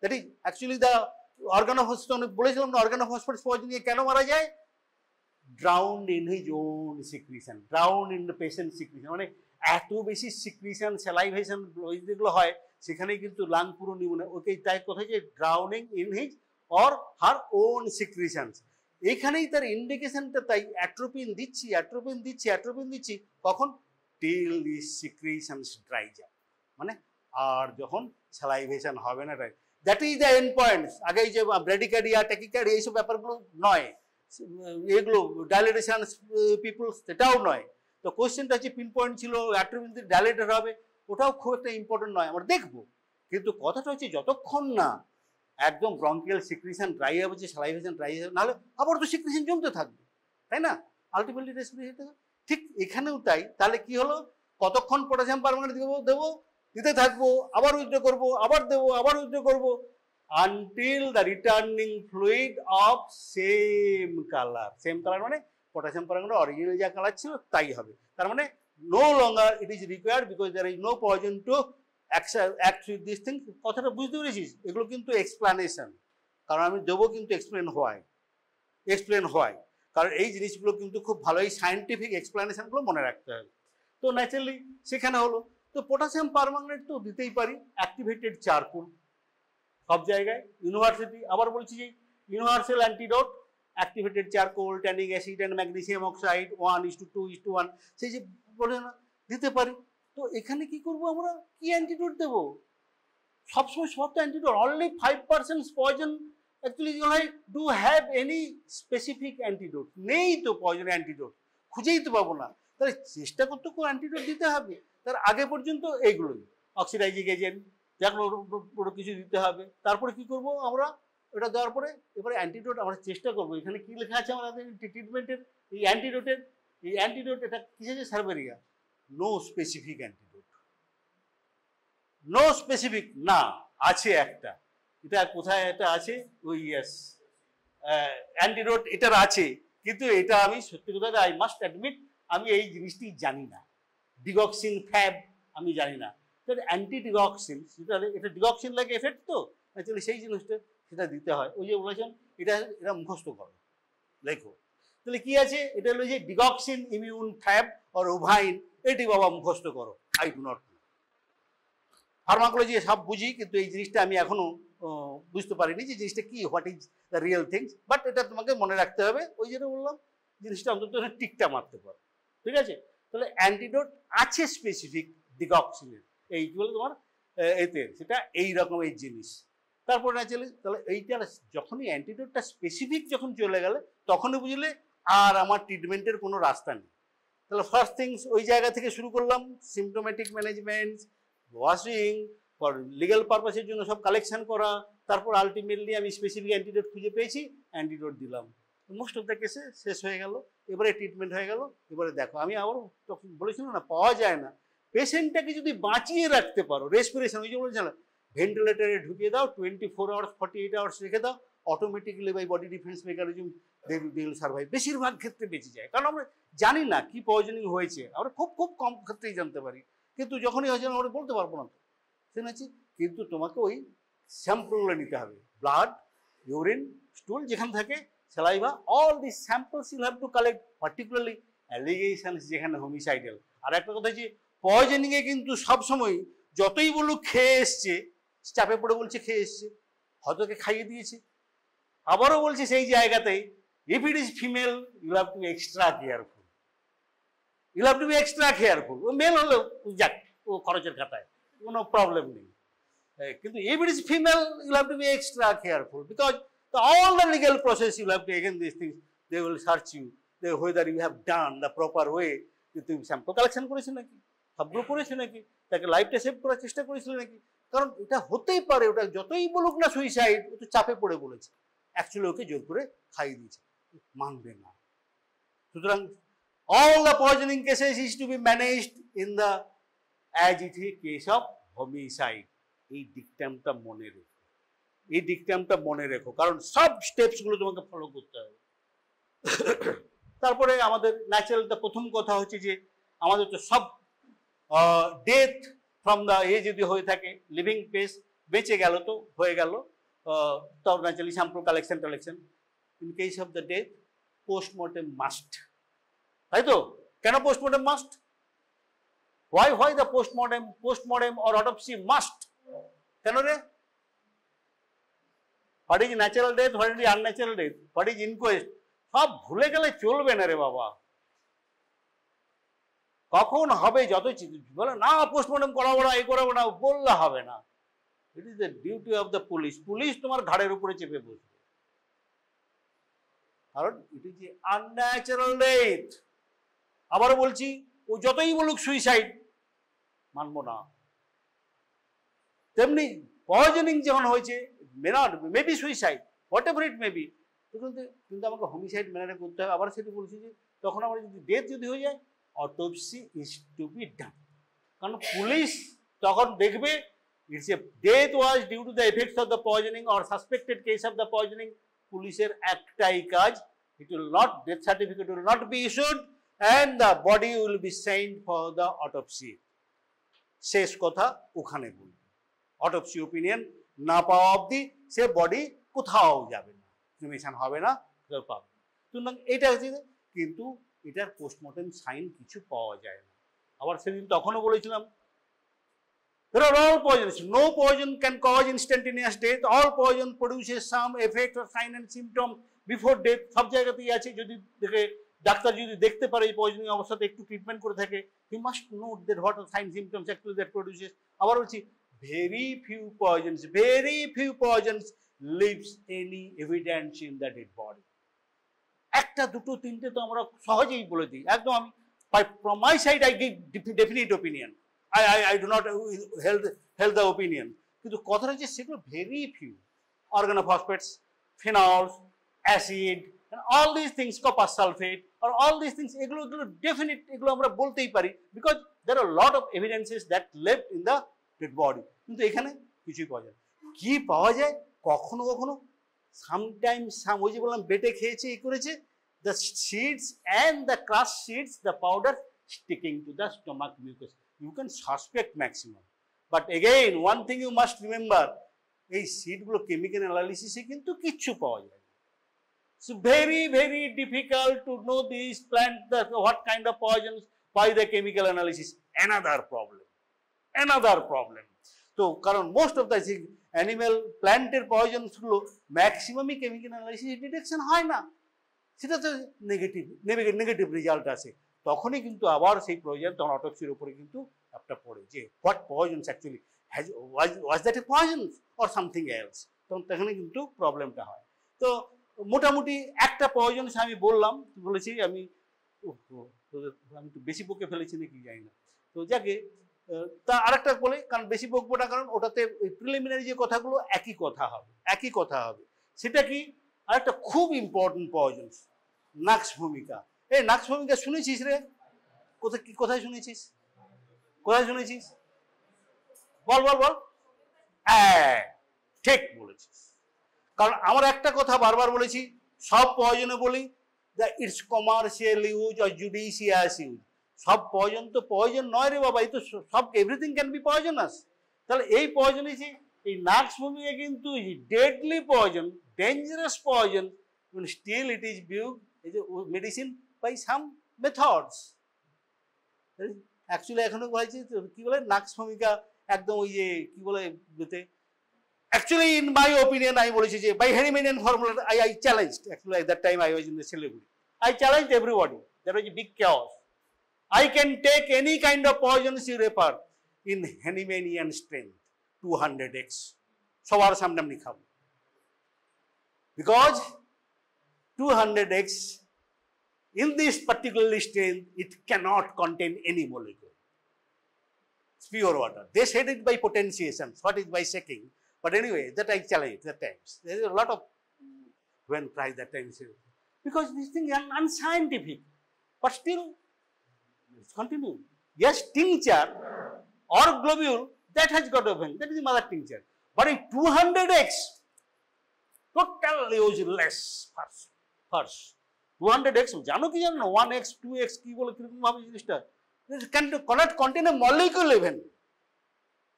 দ্যাট ইজ অ্যাকচুয়ালি দ্য অর্গানোফসফেটস। বলেছিলাম না অর্গানোফসফেটস পয়জন নিয়ে কেন মারা যায়? drowned in his own secretion, drowned in the patient secretion, মানে এত বেশি সিক্রিশন, স্যালাইভেশন যেগুলো হয় সেখানেই কিন্তু লাং পুরো নিউমোনিয়া। ওকে, তাই কোথায় যে drowning in his or her own secretions, এইখানেই তার ইন্ডিকেশনটা। তাই অ্যাট্রোপিন দিচ্ছি কখন? টিল দি সিক্রিশনস ড্রাইজ আপ, মানে আর যখন স্যালাইভেশন হবে না, that is the end point. আগে যে ব্র্যাডিকার্ডিয়া, ট্যাকিকার্ডিয়া এইসব ব্যাপারগুলো নয়, এগুলো ডাইলেটেশন পিপলস সেটাও নয়। তো কোশ্চেনটা হচ্ছে পিন পয়েন্ট ছিল অ্যাট্রোপিন ডাইলেটেড হবে, ওটাও খুব একটা ইম্পর্টেন্ট নয়, আমরা দেখবো। কিন্তু কথাটা হচ্ছে যতক্ষণ না একদম ব্রঙ্কিয়াল সিক্রিশন ড্রাই হবে, যে স্যালাইভেশন ড্রাই হবে, নাহলে আবার তো সিক্রিশন জমতে থাকবে, তাই না? Ultimately respiration. ঠিক এখানেও তাই। তাহলে কি হলো? কতক্ষণ পটাশিয়াম পারম্যাঙ্গানেট দেবো? দিতে থাকবো, আবার উইথড্র করবো, আবার দেবো, আবার উইথড্র করবো, until the returning fluid of same colour. Same colour মানে পটাশিয়াম পারম্যাঙ্গানেট অরিজিনাল যা কালার ছিল তাই হবে। তার মানে no longer it is required because there is no poison to act with this thing. কথাটা বুঝতে পেরেছিস? এগুলো কিন্তু এক্সপ্লানেশন, কারণ আমি দেবো কিন্তু এক্সপ্লেন হয়, কারণ এই জিনিসগুলো কিন্তু খুব ভালো, এই সায়েন্টিফিক এক্সপ্লানেশনগুলো মনে রাখতে হবে। তো ন্যাচারালি সেখানে হলো, তো পটাশিয়াম পারম্যাঙ্গানেট তো দিতেই পারি, অ্যাক্টিভেটেড চারকোল সব জায়গায়, ইউনিভার্সিটি। আবার বলছি যে universal antidote, activated charcoal, tannic acid and magnesium oxide 1:2:1, সেই যে বলে না দিতে পারি। তো এখানে কি করব আমরা, কি অ্যান্টিডোট দেবো? সবসময় সব তো antidote, only 5% poison actually do have any specific antidote, নেই তো পয়জন অ্যান্টিডোট, খুঁজেই তো পাবো না। তাহলে চেষ্টা করতে কোনো অ্যান্টিডোট দিতে হবে, তার আগে পর্যন্ত এইগুলোই অক্সিডাইজিং এজেন্ট যেগুলো পুরো কিছু দিতে হবে। তারপরে কি করব আমরা, এটা দেওয়ার পরে এবারে অ্যান্টিডোট আমরা চেষ্টা করবো। এখানে কি লেখা আছে আমাদের ট্রিটমেন্টের, এই অ্যান্টিডোট এটা কি আছে, সার্বেরিয়া, no specific antidote, no specific না, আছে একটা, এটা কোথায় এটা আছে, ওই ইয়েস অ্যান্টিডোট এটার আছে, কিন্তু এটা আমি সত্যি কথা আই মাস্ট অ্যাডমিট আমি এই জিনিসটি জানি না। ডিগক্সিন ফ্যাব আমি জানি না, অ্যান্টি ডিগক্সিন, সেটা এটা ডিগক্সিন লাগে এফেক্ট, তো অ্যাকচুয়ালি সেই জিনিসটা সেটা দিতে হয়। ওই যে বলেছেন এটা মুখস্থ করো, লেখো। তাহলে কি আছে, এটা হলো যে ডিগক্সিন ইমিউন ফ্যাব অর ওভাইন, এটি বাবা মুখস্থ করো। I do not know, pharmacology সব বুঝি, কিন্তু এই জিনিসটা আমি এখনো বুঝতে পারিনি যে জিনিসটা কি, what is the real things, but এটা তোমাকে মনে রাখতে হবে। ওই জন্য বললাম জিনিসটা অন্তত টিকটা মারতে পারো, ঠিক আছে? তাহলে অ্যান্টিডোট আছে স্পেসিফিক ডিগক্সিনের, এই কি বলে তোমার এতে, সেটা এই রকম এই জিনিস। তারপর ন্যাচারালি তাহলে এইটা যখনই অ্যান্টিডোটটা স্পেসিফিক যখন চলে গেলে, তখনই বুঝলে আর আমার ট্রিটমেন্টের কোনো রাস্তা নেই। তাহলে ফার্স্ট থিংস ওই জায়গা থেকে শুরু করলাম, symptomatic management, washing, for legal পারপাসের জন্য সব কালেকশন করা, তারপর আলটিমেটলি আমি স্পেসিফিক অ্যান্টিডোট খুঁজে পেয়েছি, অ্যান্টিডোট দিলাম, মোস্ট অফ দ্য কেসে শেষ হয়ে গেল, এবারে ট্রিটমেন্ট হয়ে গেল। এবারে দেখো আমি আবার তখন বলেছিলাম না, পাওয়া যায় না, পেশেন্টটাকে যদি বাঁচিয়ে রাখতে পারো, রেসপিরেশন, ওই যে বলেছিলাম ভেন্টিলেটারে ঢুকিয়ে দাও, 24 আওয়ার্স 48 আওয়ার্স রেখে দাও, automatically by body defence mechanism they will survive. বেশিরভাগ ক্ষেত্রে বেঁচে যায়, কারণ আমরা জানি না কি পয়জনিং হয়েছে, আমরা খুব খুব কম ক্ষেত্রেই জানতে পারি, কিন্তু যখনই হয়েছে আমরা বলতে পারবো না, শুনেছি। কিন্তু তোমাকে ওই স্যাম্পলগুলো নিতে হবে, ব্লাড, ইউরিন, স্টুল যেখানে থাকে, saliva, all this samples you have to collect, particularly allegations যেখানে হোমিসাইডাল। আর একটা কথা হচ্ছে পয়জনিংয়ে কিন্তু সবসময় যতই বলুক খেয়ে এসছে, চাপে পড়ে বলছে খেয়ে এসছে, হয়তো খাইয়ে দিয়েছে, আবারও বলছে সেই জায়গাতেই, if it is female you have to be extra careful, ও মেল হলেও যাক, ও খরচের খাতায় কোনো প্রবলেম নেই, কিন্তু if it is female you have to be extra careful because all the legal process you have taken these things, they will search you whether you have done the proper way, তুমি sample collection করেছো নাকি, সবগুলো করেছো নাকি, তাকে লাইফটা save করার চেষ্টা করেছিলে নাকি। কারণ এটা হতেই পারে, ওটা যতই বলুক না সুইসাইড, ও তো চাপে পড়ে বলেছে, অ্যাকচুয়ালি ওকে জোর করে খাইয়ে দিয়েছে, মানবে না। সুতরাং all the poisoning cases is to be managed in the as it is case of homicide। এই ডিকটামটা মনে রেখো, কারণ সব স্টেপসগুলো তোমাকে ফলো করতে হবে। তারপরে আমাদের ন্যাচারালটা প্রথম কথা হচ্ছে যে আমাদের তো সব ডেথ ফ্রম দ্য যদি হয়ে থাকে, লিভিং পেস বেঁচে গেল তো হয়ে গেল, তাও naturally sample collection, in case of the death postmortem must, তাই তো? কেন postmortem must? why the postmortem or autopsy must? কেন রে? what is natural death, what is unnatural death, what is inquest, সব ভুলে গেলে চলবে না রে বাবা। কখন হবে যত বলে না পোস্টমর্টম করাবো না, এই করাবো না, বললে হবে না। It is the duty of the police তোমার ঘাড়ের উপরে চেপে বসবে, কারণ ইট ইজ এ আনন্যাচারাল ডেথ। আবারও বলছি, ও যতই বলুক সুইসাইড, মানবো না। তেমনি পয়জনিং যখন হয়েছে, maybe suicide, what ever it maybe, কিন্তু আমাকে হোমিসাইড ম্যানারে করতে হবে। আবার সেটা বলছি যে তখন আমার যদি ডেথ যদি হয়ে যায়, autopsy is to be done, কারণ পুলিশ তখন দেখবে it's a death was due to the effects of the poisoning or suspected case of the poisoning, পুলিশের একটাই কাজ, it will not, death certificate will not be issued and the body will be sent for the autopsy. শেষ কথা ওখানে বলবে, autopsy opinion না পাওয়া অবধি সে বডি কোথাও যাবে না, ক্রিমেশন হবে না, পাবে না। সুতরাং এটা হচ্ছে, কিন্তু এটার পোস্টমর্টেম সাইন কিছু পাওয়া যায় না। আবার সেদিন তখনও বলেছিলাম, there are all poisons, no poison can cause instantaneous death, all poison produces some effect or sign and symptom before death। সব জায়গাতেই আছে, যদি দেখে ডাক্তার যদি দেখতে পারে এই পয়জনিং অবস্থাতে একটু ট্রিটমেন্ট করে থাকে, he must know that what are sign symptoms actually that produces। আবার বলছি, very few poisons leaves any evidence in the dead body। একটা দুটো তিনটে তো আমরা সহজেই বলে দিই, একদম আমি from my side I give definite opinion, I do not held the opinion, কিন্তু কথাটা হচ্ছে সেগুলো very few, organophosphates, phenols, acid and all these things, copper sulfate or all these things, এগুলো definite, এগুলো আমরা বলতেই পারি, because there are a lot of evidences that left in the dead body, কিন্তু এখানে কিছুই পাওয়া যায়। কি পাওয়া যায় কখনো কখনো, sometimes ওই যে বললাম বেটে খেয়েছে এই করেছে, the seeds and the crushed seeds, the powder sticking to the stomach mucus, you can suspect maximum, but again one thing you must remember, এই সিডগুলো কেমিক্যাল অ্যানালিসিসে কিন্তু কিচ্ছু পাওয়া যায় না। It's very difficult to know these plant, what kind of poisons by the chemical analysis, another problem। তো কারণ most of the animal প্ল্যান্টের পয়জনস গুলো ম্যাক্সিমামই কেমিক্যাল অ্যানালিসিস ডিটেকশন হয় না, সেটা তো নেগেটিভ রেজাল্ট আসে, তখনই কিন্তু আবার সেই প্রয়োজন, তখন অটোপসির উপরে কিন্তু একটা পড়ে যে what পয়জনস actually was that a পয়জনস or something else, তখন সেখানে কিন্তু প্রবলেমটা হয়। তো মোটামুটি একটা পয়জনস আমি বলেছি, আমি তো বেশি বকে ফেলেছি নাকি জানি না, তো যাকে তা আরেকটা বলে, কারণ বেশি বকবো না, কারণ ওটাতে প্রিলিমিনারি যে কথাগুলো একই কথা হবে। সেটা কি, আরেকটা খুব ইম্পর্টেন্ট পয়জনস, নাক্স ভূমিকা। এই নাক্স ভূমিকা শুনেছিস রে? কোথায় শুনেছিস? বল হ্যাঁ ঠিক বলেছিস, কারণ আমার একটা কথা বারবার বলেছি, সব পয়জনে বলি দ্য ইটস কমার্শিয়াল ইউজ আর জুডিশিয়াস ইউজ, সব পয়জন তো পয়জন নয় রে বাবা, এই তো সব এভরিথিং ক্যান বি পয়জনাস। তাহলে এই পয়জন, এই নাক্স ভূমিকা কিন্তু deadly poison, dangerous poison, still it is viewed as a medicine by some methods. Actually এখনো বলছি কি বলে, নাক্স ভূমিকা একদম ওই যে কি বলে, actually in my opinion I বলেছি যে by Hahnemannian formula I challenged, actually at that time I was in the celebrity, I challenged everybody, there was a big chaos, I can take any kind of poison you refer in Hahnemannian strength 200x, সবার সামনে আমি খাবো, because 200x in this particular strength it cannot contain any molecule, it's pure water. They said it by potentiation, what is by shaking, but anyway that I challenged that times. There is a lot of when tried that time, because this thing is unscientific, but still let's continue. Yes, tincture or globule, that has got a vein, that is the mother tincture, but in 200x totally useless first 200x জানো কি জানো, 1x 2x কি বলে কিরকম ভাবে জিনিসটা, cannot contain a molecule even।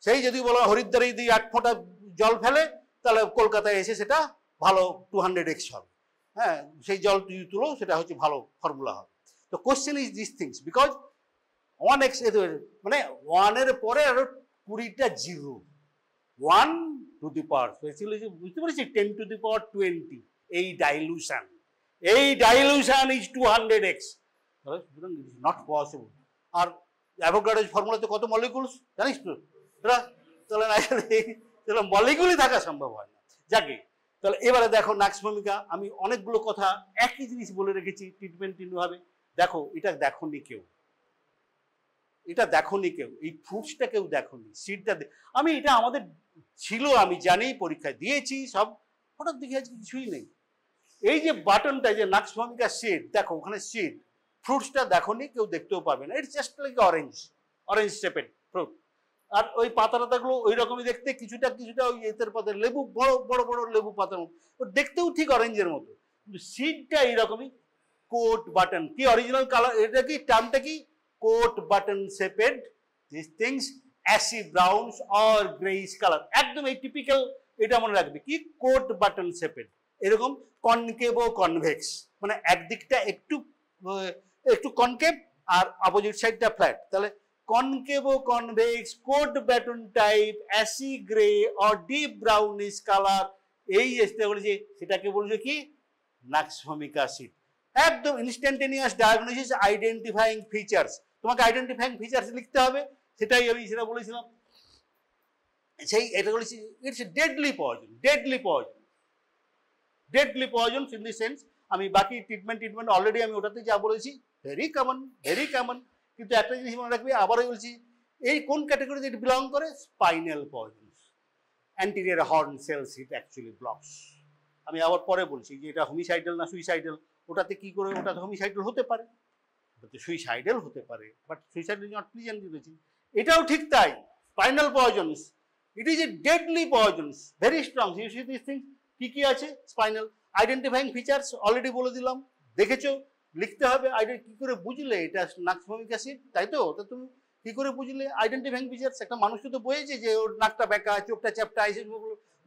সেই যদি বলো হরিদ্বারে যদি 8 ফোঁটা জল ফেলে, তাহলে কলকাতায় এসে সেটা ভালো 200x হবে, হ্যাঁ সেই জল যদি তুলো সেটা হচ্ছে ভালো ফর্মুলা হবে। তো question is this things, because 1x মানে 1 এর পরে আরো 20টা জিরো, 1 টু দি পাওয়ার বুঝতে পেরেছি 10 টু দি পাওয়ার 20, এই ডাইলুশন ইজ 200x, সুতরাং ইট ইজ নট পসিবল। আর অ্যাভোগাড্রোর ফর্মুলাতে কত মলিকুলস জানিস তো, তাহলে মলিকুলই থাকা সম্ভব হয় না। যাকে তাহলে এবারে দেখো নাক্স ভূমিকা, আমি অনেকগুলো কথা একই জিনিস বলে রেখেছি ট্রিটমেন্ট ভাবে। দেখো এটা দেখোনি কেউ, এই ফ্রুটসটা কেউ দেখোনি, সিডটা আমি এটা আমাদের ছিল, আমি জানি, পরীক্ষায় দিয়েছি সব, হঠাৎ দেখি আজকে কিছুই নেই। এই যে বাটনটা, যে নাক্স ভূমিকা সিড, দেখো ওখানে সিড, ফ্রুটসটা দেখোনি কেউ, দেখতেও পাবে না, it's just like orange shaped fruit. আর ওই পাতা টাতাগুলো ওই রকমই দেখতে, কিছুটা কিছুটা ওই এতের পাতা, লেবু বড় বড় বড় লেবু পাতার মতো, ও দেখতেও ঠিক অরেঞ্জের মতো, কিন্তু সিডটা এইরকমই কোট বাটন। কি অরিজিনাল কালার, এটা কি টার্মটা কি, coat button shaped this things ashy browns or greyish colour, একদম এই টিপিক্যাল, এটা মনে রাখবে কি কোট বাটন শেপেড, এরকম কনকেভ ও কনভেক্স, মানে একদিকটা একটু একটু কনকেভ আর অপোজিট সাইডটা ফ্ল্যাট, তাহলে কনকেভ ও convex coat button type ashy grey or deep brownish colour, এই বলেছে সেটাকে বলছে কি নাক্স ভূমিকা সিড। একদম ইনস্ট্যান্টেনিয়াস ডায়াগনোসিস, আইডেন্টিফাইং ফিচার্স, তোমাকে আইডেন্টিফাইং ফিচার্স লিখতে হবে, সেটাই আমি সেটা বলেছিলাম। সেই এটা বলেছি it's deadly poison, deadly poison, deadly poison in the sense, আমি বাকি ট্রিটমেন্ট অলরেডি আমি ওটাতে যা বলেছি ভেরি কমন, কিন্তু একটা জিনিস মনে রাখবে, আবারও বলছি, এই কোন ক্যাটাগরিতে এটা বিলং করে, spinal poisons, anterior horn cells it actually blocks. আমি আবার পরে বলছি যে এটা হোমিসাইডাল না সুইসাইডাল, ওটাতে কি করে, ওটাতে হোমিসাইডাল হতে পারে, ওটাতে সুইসাইডাল হতে পারে, but suicidal is not pleasant বলেছি, এটাও ঠিক তাই, spinal poisons it is a deadly poisons, very strong. You see this things, কি কি আছে স্পাইনাল, আইডেন্টিফাইং ফিচার্স অলরেডি বলে দিলাম, দেখেছো, লিখতে হবে, কি করে বুঝলে এটা নাক্স ভূমিকা সিড, তাই তো, তা তুমি কি করে বুঝলে আইডেন্টিফাইং ফিচার্স, একটা মানুষকে তো বলেছে যে ওর নাকটা বেঁকা, চোখটা চ্যাপটা, এই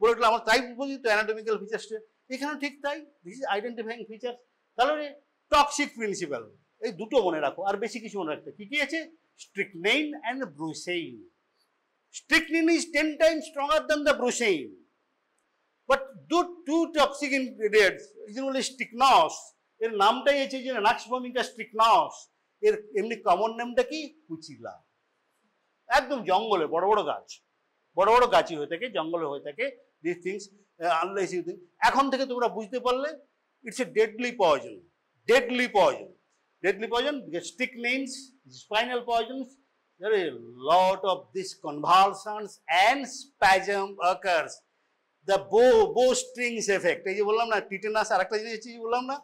বলে দিল, আমার তাই বুঝি তো অ্যানাটমিক্যাল ফিচার্সটা, এখানেও ঠিক তাই, দিস ইজ আইডেন্টিফাইং ফিচার্স। তাহলে টক্সিক প্রিন্সিপাল, এই দুটো মনে রাখো, আর বেশি কিছু মনে রাখতে, কি কি আছে, স্ট্রিকনাইন and ব্রুসেইন। Strychnine is 10 times stronger than the brucine, but two toxic ingredients, originally strychnos, এর নামটাই আছে যে নাক্স ভূমিকা স্ট্রিকনস, এর এমনি কমন নামটা কি, কুচিলা, একদম জঙ্গলে বড় বড় গাছই হয়ে থাকে, জঙ্গলে হয়ে থাকে, this things unless you think. এখন থেকে তোমরা বুঝতে পারলে it's a deadly poison, because strychnines, spinal poisons, there is a lot of these convulsions and spasm occurs, the bowstrings effect, এই যে বললাম না টিটেনাস, আর একটা জিনিস বললাম না,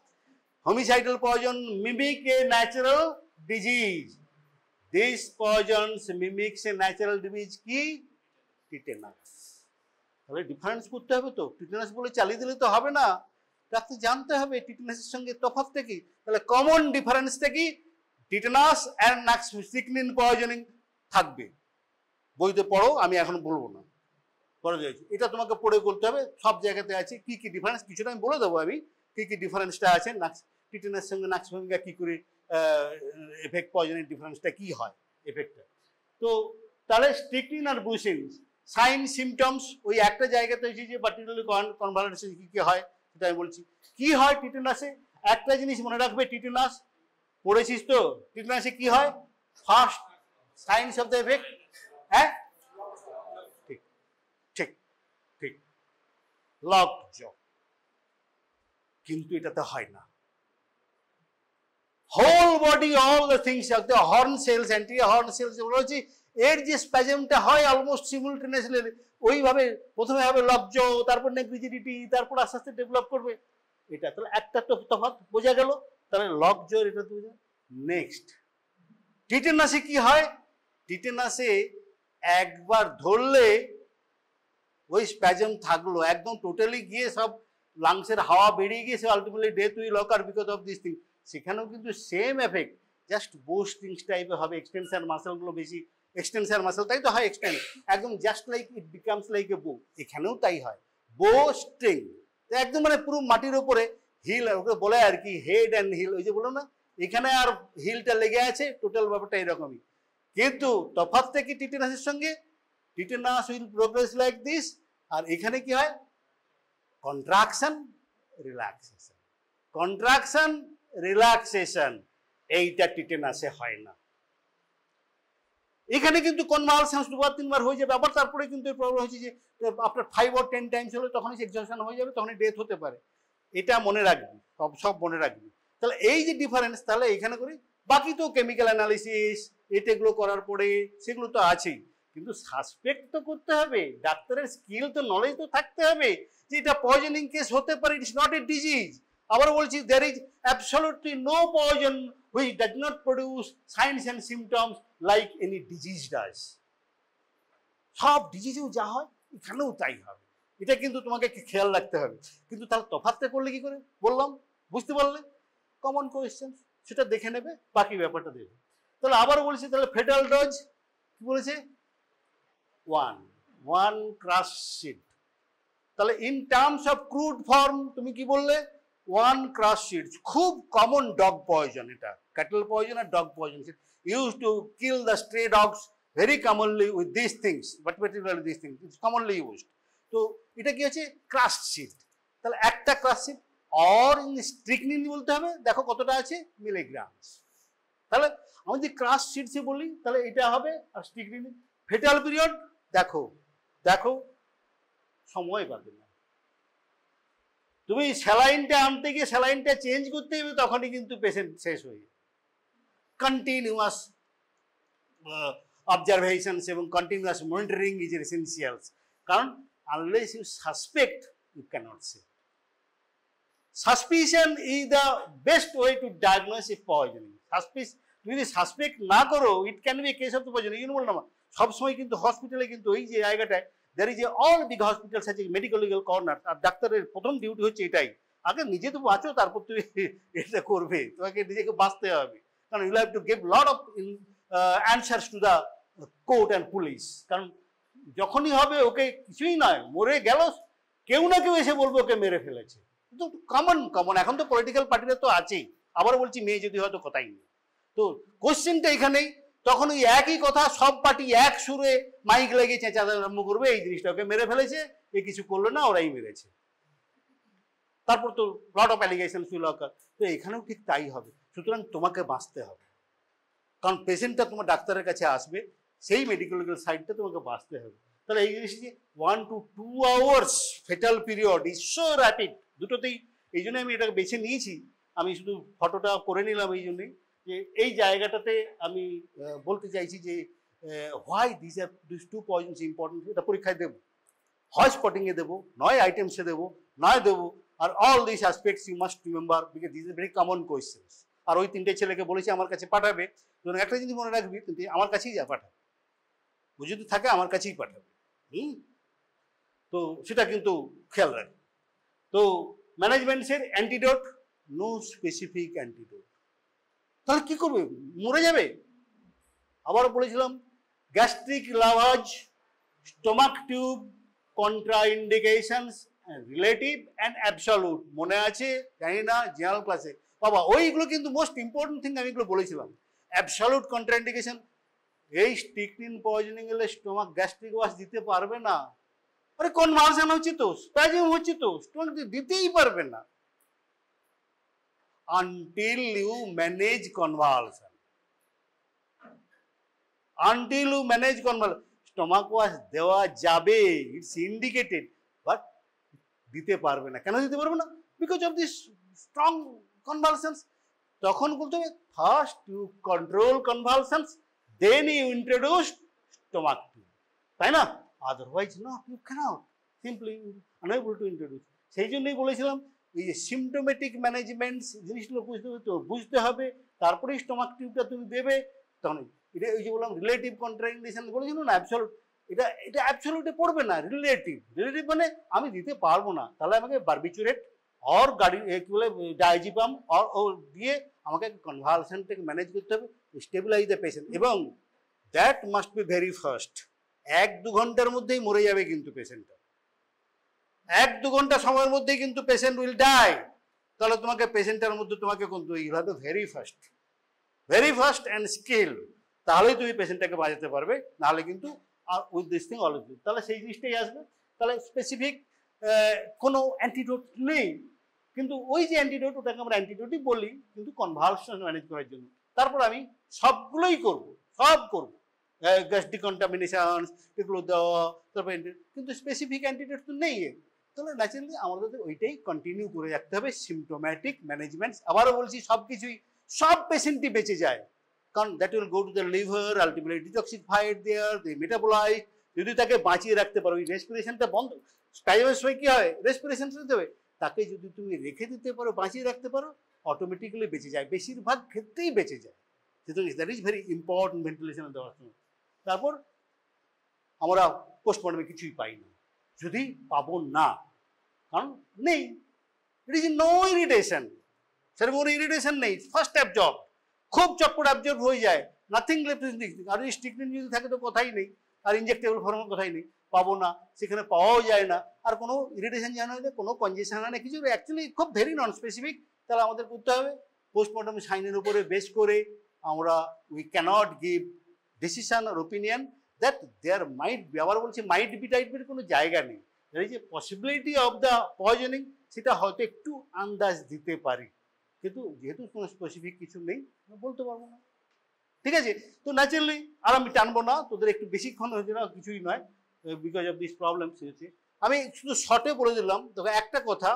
homicidal poison mimic a natural disease, these poisons mimics a natural disease কি, tetanus. তাহলে ডিফারেন্স করতে হবে তো, টিটেনাস বলে চালিয়ে দিলে তো হবে না, ডাক্তার জানতে হবে টিটেনাসের সঙ্গে তফাৎটা কি। তাহলে কমন ডিফারেন্সটা কি, টিটেনাস অ্যান্ড স্ট্রিকনিন পয়জনিং থাকবে, বইতে পড়ো, আমি এখন বলবো না, পরে যাচ্ছি, এটা তোমাকে পড়ে বলতে হবে, সব জায়গাতে আছে কি কি ডিফারেন্স, কিছুটা আমি বলে দেবো, আমি কি কি ডিফারেন্সটা আছে, টিটেনাস সঙ্গে নাক্স ভূমিকা কি করে এফেক্ট, পয়জনের ডিফারেন্সটা কি হয় এফেক্টটা। তো তাহলে স্ট্রিকনিন আর ব্রুসিন সাইন সিমটমস ওই একটা জায়গাতে হয়েছে যে পার্টিকুলারলি কনভালসেশন কি কি হয় সেটা আমি বলছি। কি হয় টিটেনাসে, একটা জিনিস মনে রাখবে, টিটেনাস পড়েছিস তো, টিটেনাসে কি হয়, first signs of the effect, হ্যাঁ ঠিক ঠিক ঠিক, লক জ, কিন্তু এটাতে হয় না, whole body all the things of the horn cells, anterior horn cells যেগুলো হচ্ছে, এর যে স্প্যাজমটা হয় অলমোস্ট সিমুলটেনিয়াসলি, ওইভাবে প্রথমে হবে লকজ, তারপর নেগ্রিজিডিটি, তারপর আস্তে আস্তে ডেভেলপ করবে, এটা তাহলে একটা তো তফাৎ বোঝা গেল, তাহলে লকজ এটা তো বোঝা। নেক্সট টিটেনাসে কি হয়, টিটেনাসে একবার ধরলে ওই স্প্যাজম থাকলো, একদম টোটালি গিয়ে সব লাংসের হাওয়া বেরিয়ে গিয়ে সে ultimately death will occur because of this thing. সেখানেও কিন্তু same effect, just bow strings টাইপের হবে, এক্সটেনশন মাসেলগুলো বেশি, এক্সটেনশন মাসেল তাই তো হয় এক্সটেন্ড, একদম just like it becomes like a বো, এখানেও তাই হয়, বো স্ট্রিং একদম মানে পুরো মাটির উপরে, হিল ওকে বলে আর কি, হেড অ্যান্ড হিল, ওই যে বললাম না এখানে আর হিলটা লেগে আছে, টোটাল ব্যাপারটা এরকমই। কিন্তু তফাৎটা কি টিটেনাসের সঙ্গে, tetanus will progress like this, আর এখানে কি হয়, কন্ট্রাকশন রিল্যাক্সেশন, কন্ট্রাকশন রিল্যাক্সেশন, এইটা টিটেনাসে হয় না। এখানে কিন্তু কনভালসেন্স দুবার তিনবার হয়ে যাবে, আবার তারপরে কিন্তু প্রবলেম হচ্ছে যে আপনার 5 or 10 টাইমস হলে তখনই এক্সজশন হয়ে যাবে, তখনই ডেথ হতে পারে, এটা মনে রাখবি, সব মনে রাখবি। তাহলে এই যে ডিফারেন্স, তাহলে এখানে করি, বাকি তো কেমিক্যাল অ্যানালিসিস এগুলো করার পরে সেগুলো তো আছেই, কিন্তু সাসপেক্ট তো করতে হবে, ডাক্তারের স্কিল তো নলেজ তো থাকতে হবে যে এটা পয়জনিং কেস হতে পারে, ইটস নট এ ডিজিজ। আবার বলছি there is absolutely no poison which does not produce signs and symptoms like any disease does. সব ডিজিজেও যা হয় এখানেও তাই হবে, এটা কিন্তু তোমাকে খেয়াল রাখতে হবে। কিন্তু তার তফাৎটা করলে কি করে বললাম, বুঝতে পারলে? কমন কোয়েশ্চেন, সেটা দেখে নেবে, বাকি ব্যাপারটা দেখবে। তাহলে আবার বলছি, তাহলে ফেটাল ডোজ কি বলেছে, 1 ক্রাশ শিট। তাহলে in terms of crude form তুমি কি বললে, 1 ক্রাশ শিট। খুব কমন ডগ পয়জন, এটা ক্যাটল পয়জন আর dog poison, use to kill the stray dogs very commonly with these things, but particularly these things, it's commonly used. তো এটা কি হচ্ছে, ক্রাশ শিট। তাহলে একটা crush seed, or in strychnine বলতে হবে, দেখো কতটা আছে মিলিগ্রামস। তাহলে আমি যদি ক্রাশ শিটসে বলি তাহলে এটা হবে, আর স্ট্রিকনিন। ফেটাল পিরিয়ড দেখো দেখো, সময় পাবে না তুমি, স্যালাইনটা আনতে গিয়ে স্যালাইনটা চেঞ্জ করতে হবে, তখনই কিন্তু পেশেন্ট শেষ হয়ে যাবে। কন্টিনিউয়াস observations এবং continuous monitoring is essentials, কারণ unless you suspect you cannot say. Suspicion is the best way to diagnose a poisoning. তুমি যদি সাসপেক্ট না করো, it can be a case of the poisoning. এই বললাম সবসময় কিন্তু হসপিটালে কিন্তু এই যে জায়গাটায় there is a all big hospitals আছে মেডিকেল লিগাল কর্নার, আর ডাক্তারের প্রথম ডিউটি হচ্ছে এটাই, আগে নিজে তো বাঁচো তারপর তুমি এটা করবে, তোমাকে নিজেকে বাঁচতে হবে, কারণ you have to give lot of answers to the court and police. কারণ যখনই হবে ওকে কিছুই নয়, মরে গেল, কেউ না কেউ এসে বলবে ওকে মেরে ফেলেছে। কিন্তু কমন এখন তো পলিটিক্যাল পার্টিরা তো আছেই, আবার বলছি মেয়ে যদি হয়তো কথাই নেই। তো কোশ্চেনটা এখানেই, তখন ওই একই কথা সব পার্টি এক সুরে মাইক লাগিয়ে চেঁচাতে আরম্ভ করবে, এই জিনিসটা ওকে মেরে ফেলেছে, এ কিছু করলো না, ওরাই মেরেছে। তারপর তো লট অফ অ্যালিগেশন উইল অকার। তো এখানেও ঠিক তাই হবে। সুতরাং তোমাকে বাঁচতে হবে, কারণ পেশেন্টটা তোমার ডাক্তারের কাছে আসবে, সেই মেডিকেল সাইডটা তোমাকে বাঁচতে হবে। তাহলে এই জিনিস যে 1 to 2 hours fatal period is so rapid, দুটোতেই। এই জন্য আমি এটাকে বেছে নিয়েছি, আমি শুধু ফটোটা করে নিলাম এই জন্যই যে এই জায়গাটাতে আমি বলতে চাইছি যে why this two points important. এটা পরীক্ষায় দেবো, হয় স্পটিংয়ে দেবো, নয় আইটেমসে দেবো, নয় দেবো, আর all this aspects you must remember, because this is very common questions. আর ওই 3টে ছেলেকে বলেছি আমার কাছে পাঠাবে, ধরুন একটা জিনিস মনে রাখবি, কিন্তু আমার কাছেই যা পাঠাবে, ও যদি থাকে আমার কাছেই পাঠাবে। তো সেটা কিন্তু খেয়াল রাখবে। তো ম্যানেজমেন্টসের অ্যান্টিডোট, নো স্পেসিফিক অ্যান্টিডোট। তাহলে কি করবে, মরে যাবে? আবার বলেছিলাম gastric lavage, stomach tube, contraindications, relative and absolute. মনে আছে জানি না, জেনারেল ক্লাসে বাবা ওইগুলো কিন্তু মোস্ট ইম্পর্টেন্ট থিং, আমি এগুলো বলেছিলাম। অ্যাবসলিউট কন্ট্রাইন্ডিকেশন, এই স্ট্রিকনিন পয়জনিং হলে স্টোমাক গ্যাস্ট্রিক ওয়াশ দিতে পারবে না, আরে কনভালশন হচ্ছে তো, স্প্যাজম হচ্ছে তো, স্টোমাক দিতেই পারবে না until you manage convulsion. Until you manage convulsion, stomach wash দেওয়া যাবে, it's indicated, but দিতে পারবে না। কেন দিতে পারবে না? Because of this strong convulsions. তখন বলতে হবে first you control convulsions, then you introduce stomach tube, তাই না? Otherwise not, you can't, simply unable to introduce. সেই জন্যই বলেছিলাম এই যে সিমটোমেটিক ম্যানেজমেন্ট জিনিসগুলো বুঝতে হবে, তারপরেই স্টোমাক টিউবটা তুমি দেবে। তখন এটা ওই যে বললাম রিলেটিভ কন্ট্রাইন্ডিকেশন বলেছিল না, অ্যাবসলিউট, এটা অ্যাবসলিউটে পড়বে না, রিলেটিভ মানে আমি দিতে পারবো না, তাহলে আমাকে বারবিচুরেট অর গাড়ি কি বলে ডাইজিপাম অর দিয়ে আমাকে কনভালশনটাকে ম্যানেজ করতে হবে, স্টেবিলাইজ দ্য পেশেন্ট, এবং that must be very first. 1-2 ঘন্টার মধ্যেই মরে যাবে কিন্তু পেশেন্টটা, 1-2 ঘন্টা সময়ের মধ্যেই কিন্তু পেশেন্ট উইল ডাই। তাহলে তোমাকে পেশেন্টের মধ্যে তোমাকে কিন্তু you have to very first and skill, তাহলেই তুমি পেশেন্টটাকে বাঁচাতে পারবে, নাহলে কিন্তু উইথ দিস থিং অলওয়েজ। তাহলে সেই জিনিসটাই আসবে। তাহলে স্পেসিফিক কোনো অ্যান্টিডোট নেই, কিন্তু ওই যে অ্যান্টিডোট, ওটাকে আমরা অ্যান্টিডোটই বলি, কিন্তু কনভালশন ম্যানেজ করার জন্য। তারপর আমি সবগুলোই করবো, সব করবো, গ্যাস ডিকন্টামিনেশন এগুলো দেওয়া, তারপর কিন্তু স্পেসিফিক অ্যান্টিডোট তো নেই। তাহলে ন্যাচারালি আমাদের ওইটাই কন্টিনিউ করে রাখতে হবে, সিমটোম্যাটিক ম্যানেজমেন্ট। আবারও বলছি সব পেশেন্টই বেঁচে যায়, কারণ that will go to the liver, ultimately detoxified there, the metabolite. যদি তাকে বাঁচিয়ে রাখতে পারো, ওই রেসপিরেশনটা বন্ধ, স্পাইওয়ের সময় কি হয়, রেসপিরেশন শুনতে হবে, তাকে যদি তুমি রেখে দিতে পারো, বাঁচিয়ে রাখতে পারো, অটোমেটিক্যালি বেঁচে যায়, বেশিরভাগ ক্ষেত্রেই বেঁচে যায়। সুতরাং that is very important ventilation দেওয়ার সময়। তারপর আমরা পোস্টমর্টমে কিছুই পাই না, যদি পাবো না, কারণ নেই, ইট ইজ নো ইরিটেশন, সেরকম কোনো ইরিটেশন নেই, ফার্স্ট অ্যাবজর্ব, খুব চটপট অ্যাবজর্ব হয়ে যায়, নাথিং লেফট ইজ স্টিকনিন। আর এই স্টিকনিন যদি থাকে তো কথাই নেই, আর ইনজেক্টেবল ফর্মের কথাই নেই, পাবো না, সেখানে পাওয়াও যায় না, আর কোনো ইরিটেশন জানা হয় না, কোনো কনজেশন হয় না, কিছু অ্যাকচুয়ালি খুব ভেরি নন স্পেসিফিক। তাহলে আমাদের করতে হবে পোস্টমর্টম সাইনের উপরে বেস করে আমরা উই ক্যানট গিভ ডিসিশন আর opinion that there might be, আবার বলছি মাইট বি টাইপের কোনো জায়গা নেই, এই যে পসিবিলিটি অফ দ্য পয়জনিং সেটা হয়তো একটু আন্দাজ দিতে পারি, কিন্তু যেহেতু কোনো স্পেসিফিক কিছু নেই বলতে পারবো না। ঠিক আছে, তো ন্যাচারালি আর আমি টানবো না, তোদের একটু বেশিক্ষণ হয়েছে না, কিছুই নয়, বিকজ অফ দিস প্রবলেম হচ্ছে। আমি শুধু শর্টে বলে দিলাম তোকে একটা কথা,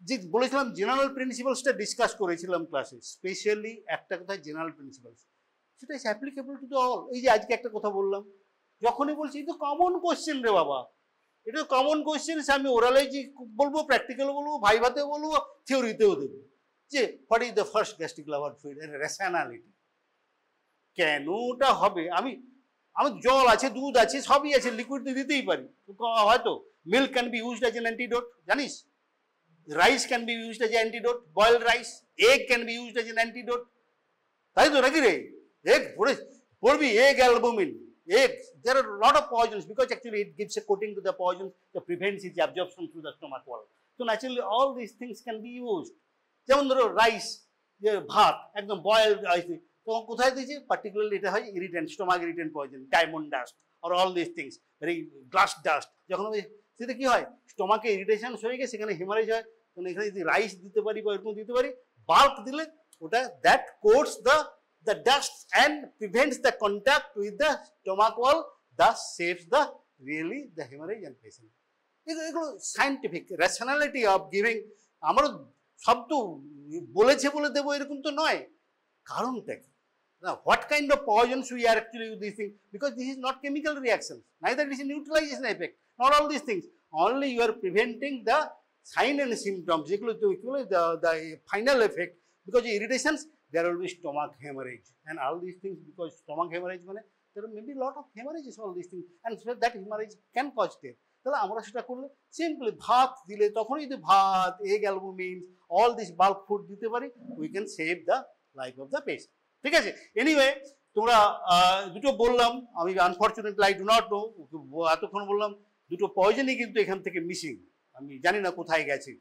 যে বলেছিলাম জেনারেল প্রিন্সিপালসটা ডিসকাস করেছিলাম ক্লাসে, স্পেশালি একটা কথা জেনারেল প্রিন্সিপালস, সেটা is applicable to the all. এই যে আজকে একটা কথা বললাম, যখনই বলছি এটা কমন কোয়েশ্চেন রে বাবা, এটা কমন কোয়েশ্চেন, আমি ওরালে যে বলবো, প্র্যাকটিক্যাল বলবো, ভাইভাতেও বলবো, থিওরিতেও দেবো, যে what is the first gastric lover food এর রেশনালিটি, কেন ওটা হবে। আমি জল আছে, দুধ আছে, সবই আছে, লিকুইড তো দিতেই পারি, হয়তো milk can be used as an antidote, জানিস, rice can be used as antidote, boiled rice, egg can be used as an antidote, তাই তো নাকি রে, এগ পড়বি, egg albumin, egg, there are a lot of poisons because actually it gives a coating to the poison that prevents its absorption through the stomach wall. So naturally all these things can be used. যেমন ধরো rice, যে ভাত একদম boiled rice, তখন কোথায় দিয়েছে, particularly এটা হয় irritant, stomach irritant poison, diamond dust আর all this things, very glass dust, যখন সেটা কি হয়, স্টোমাকে ইরিটেশন হয়ে গিয়ে সেখানে হেমারেজ হয়, তখন এখানে যদি রাইস দিতে পারি বা এরকম দিতে পারি, বাল্ক দিলে ওটা that quotes the dust and prevents the contact with the stomach wall, thus saves the really the hemorrhage and patient. এগুলো সায়েন্টিফিক রেশনালিটি অফ গিভিং, আমরা সব তো বলেছে বলে দেবো এরকম তো নয়, কারণটা কি, what kind of poisons we are actually using this thing, because this is not chemical reaction, neither it is a neutralization effect, not all these things, only you are preventing the sign and symptoms, যেগুলো the final effect, because irritations there will be stomach hemorrhage and all these things, because stomach hemorrhage মানে there may be a lot of hemorrhages, all these things, and so that hemorrhage can cause death. তাহলে আমরা সেটা করলে simply ভাত দিলে, তখনই যদি ভাত, egg albumin, all this bulk food দিতে পারি, we can save the life of the patient. ঠিক আছে, এনিওয়ে তোমরা দুটো বললাম, আমি unfortunately I do not know, এতক্ষণ বললাম দুটো পয়জনই কিন্তু এখান থেকে মিসিং, আমি জানি না কোথায় গেছে।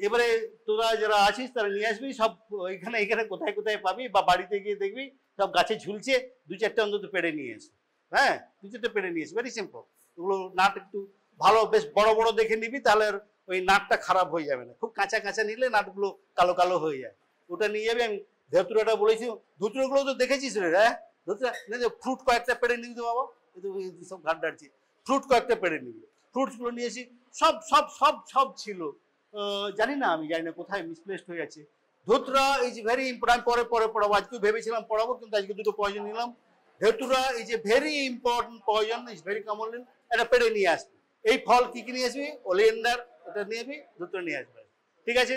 এবারে তোরা যারা আছিস তারা নিয়ে আসবি সব, এখানে এখানে কোথায় কোথায় পাবি, বা বাড়িতে গিয়ে দেখবি সব গাছে ঝুলছে, দু চারটে অন্তত পেড়ে নিয়ে এসে, হ্যাঁ, দু চারটে পেড়ে নিয়ে এসে, ভেরি সিম্পল। ওগুলো নাট একটু ভালো বেশ বড় বড় দেখে নিবি, তাহলে ওই নাটটা খারাপ হয়ে যাবে না, খুব কাঁচা কাঁচা নিলে নাটগুলো কালো কালো হয়ে যায়, ওটা নিয়ে যাবে। আমি ধুতুরাটা বলেছি, ধুতুরাগুলো তো দেখেছিস রে, হ্যাঁ, ধুতুরা ফ্রুট কয়েকটা পেড়ে নিবি তো বাবা, সব ঘাট ডাটছি, ফ্রুট কয়েকটা পেড়ে নিবি, ফ্রুটসগুলো নিয়ে এসি, সব সব সব সব ছিল, জানি না, আমি জানি না কোথায় মিসপ্লেসড হয়ে যাচ্ছে। ধুতরা ইজ ভেরি ইম্পর্টেন্ট, পরে পরে পড়াবো, আজকে ভেবেছিলাম পড়াবো, কিন্তু আজকে দুটো পয়জন নিলাম। Dhatura is a very important poison, is very common, এটা পেড়ে নিয়ে আসবে। এই ফল কি কি নিয়ে আসবি, ওলিয়েন্ডার, এটা নিয়ে আসবি, ধুতরা নিয়ে আসবে, ঠিক আছে।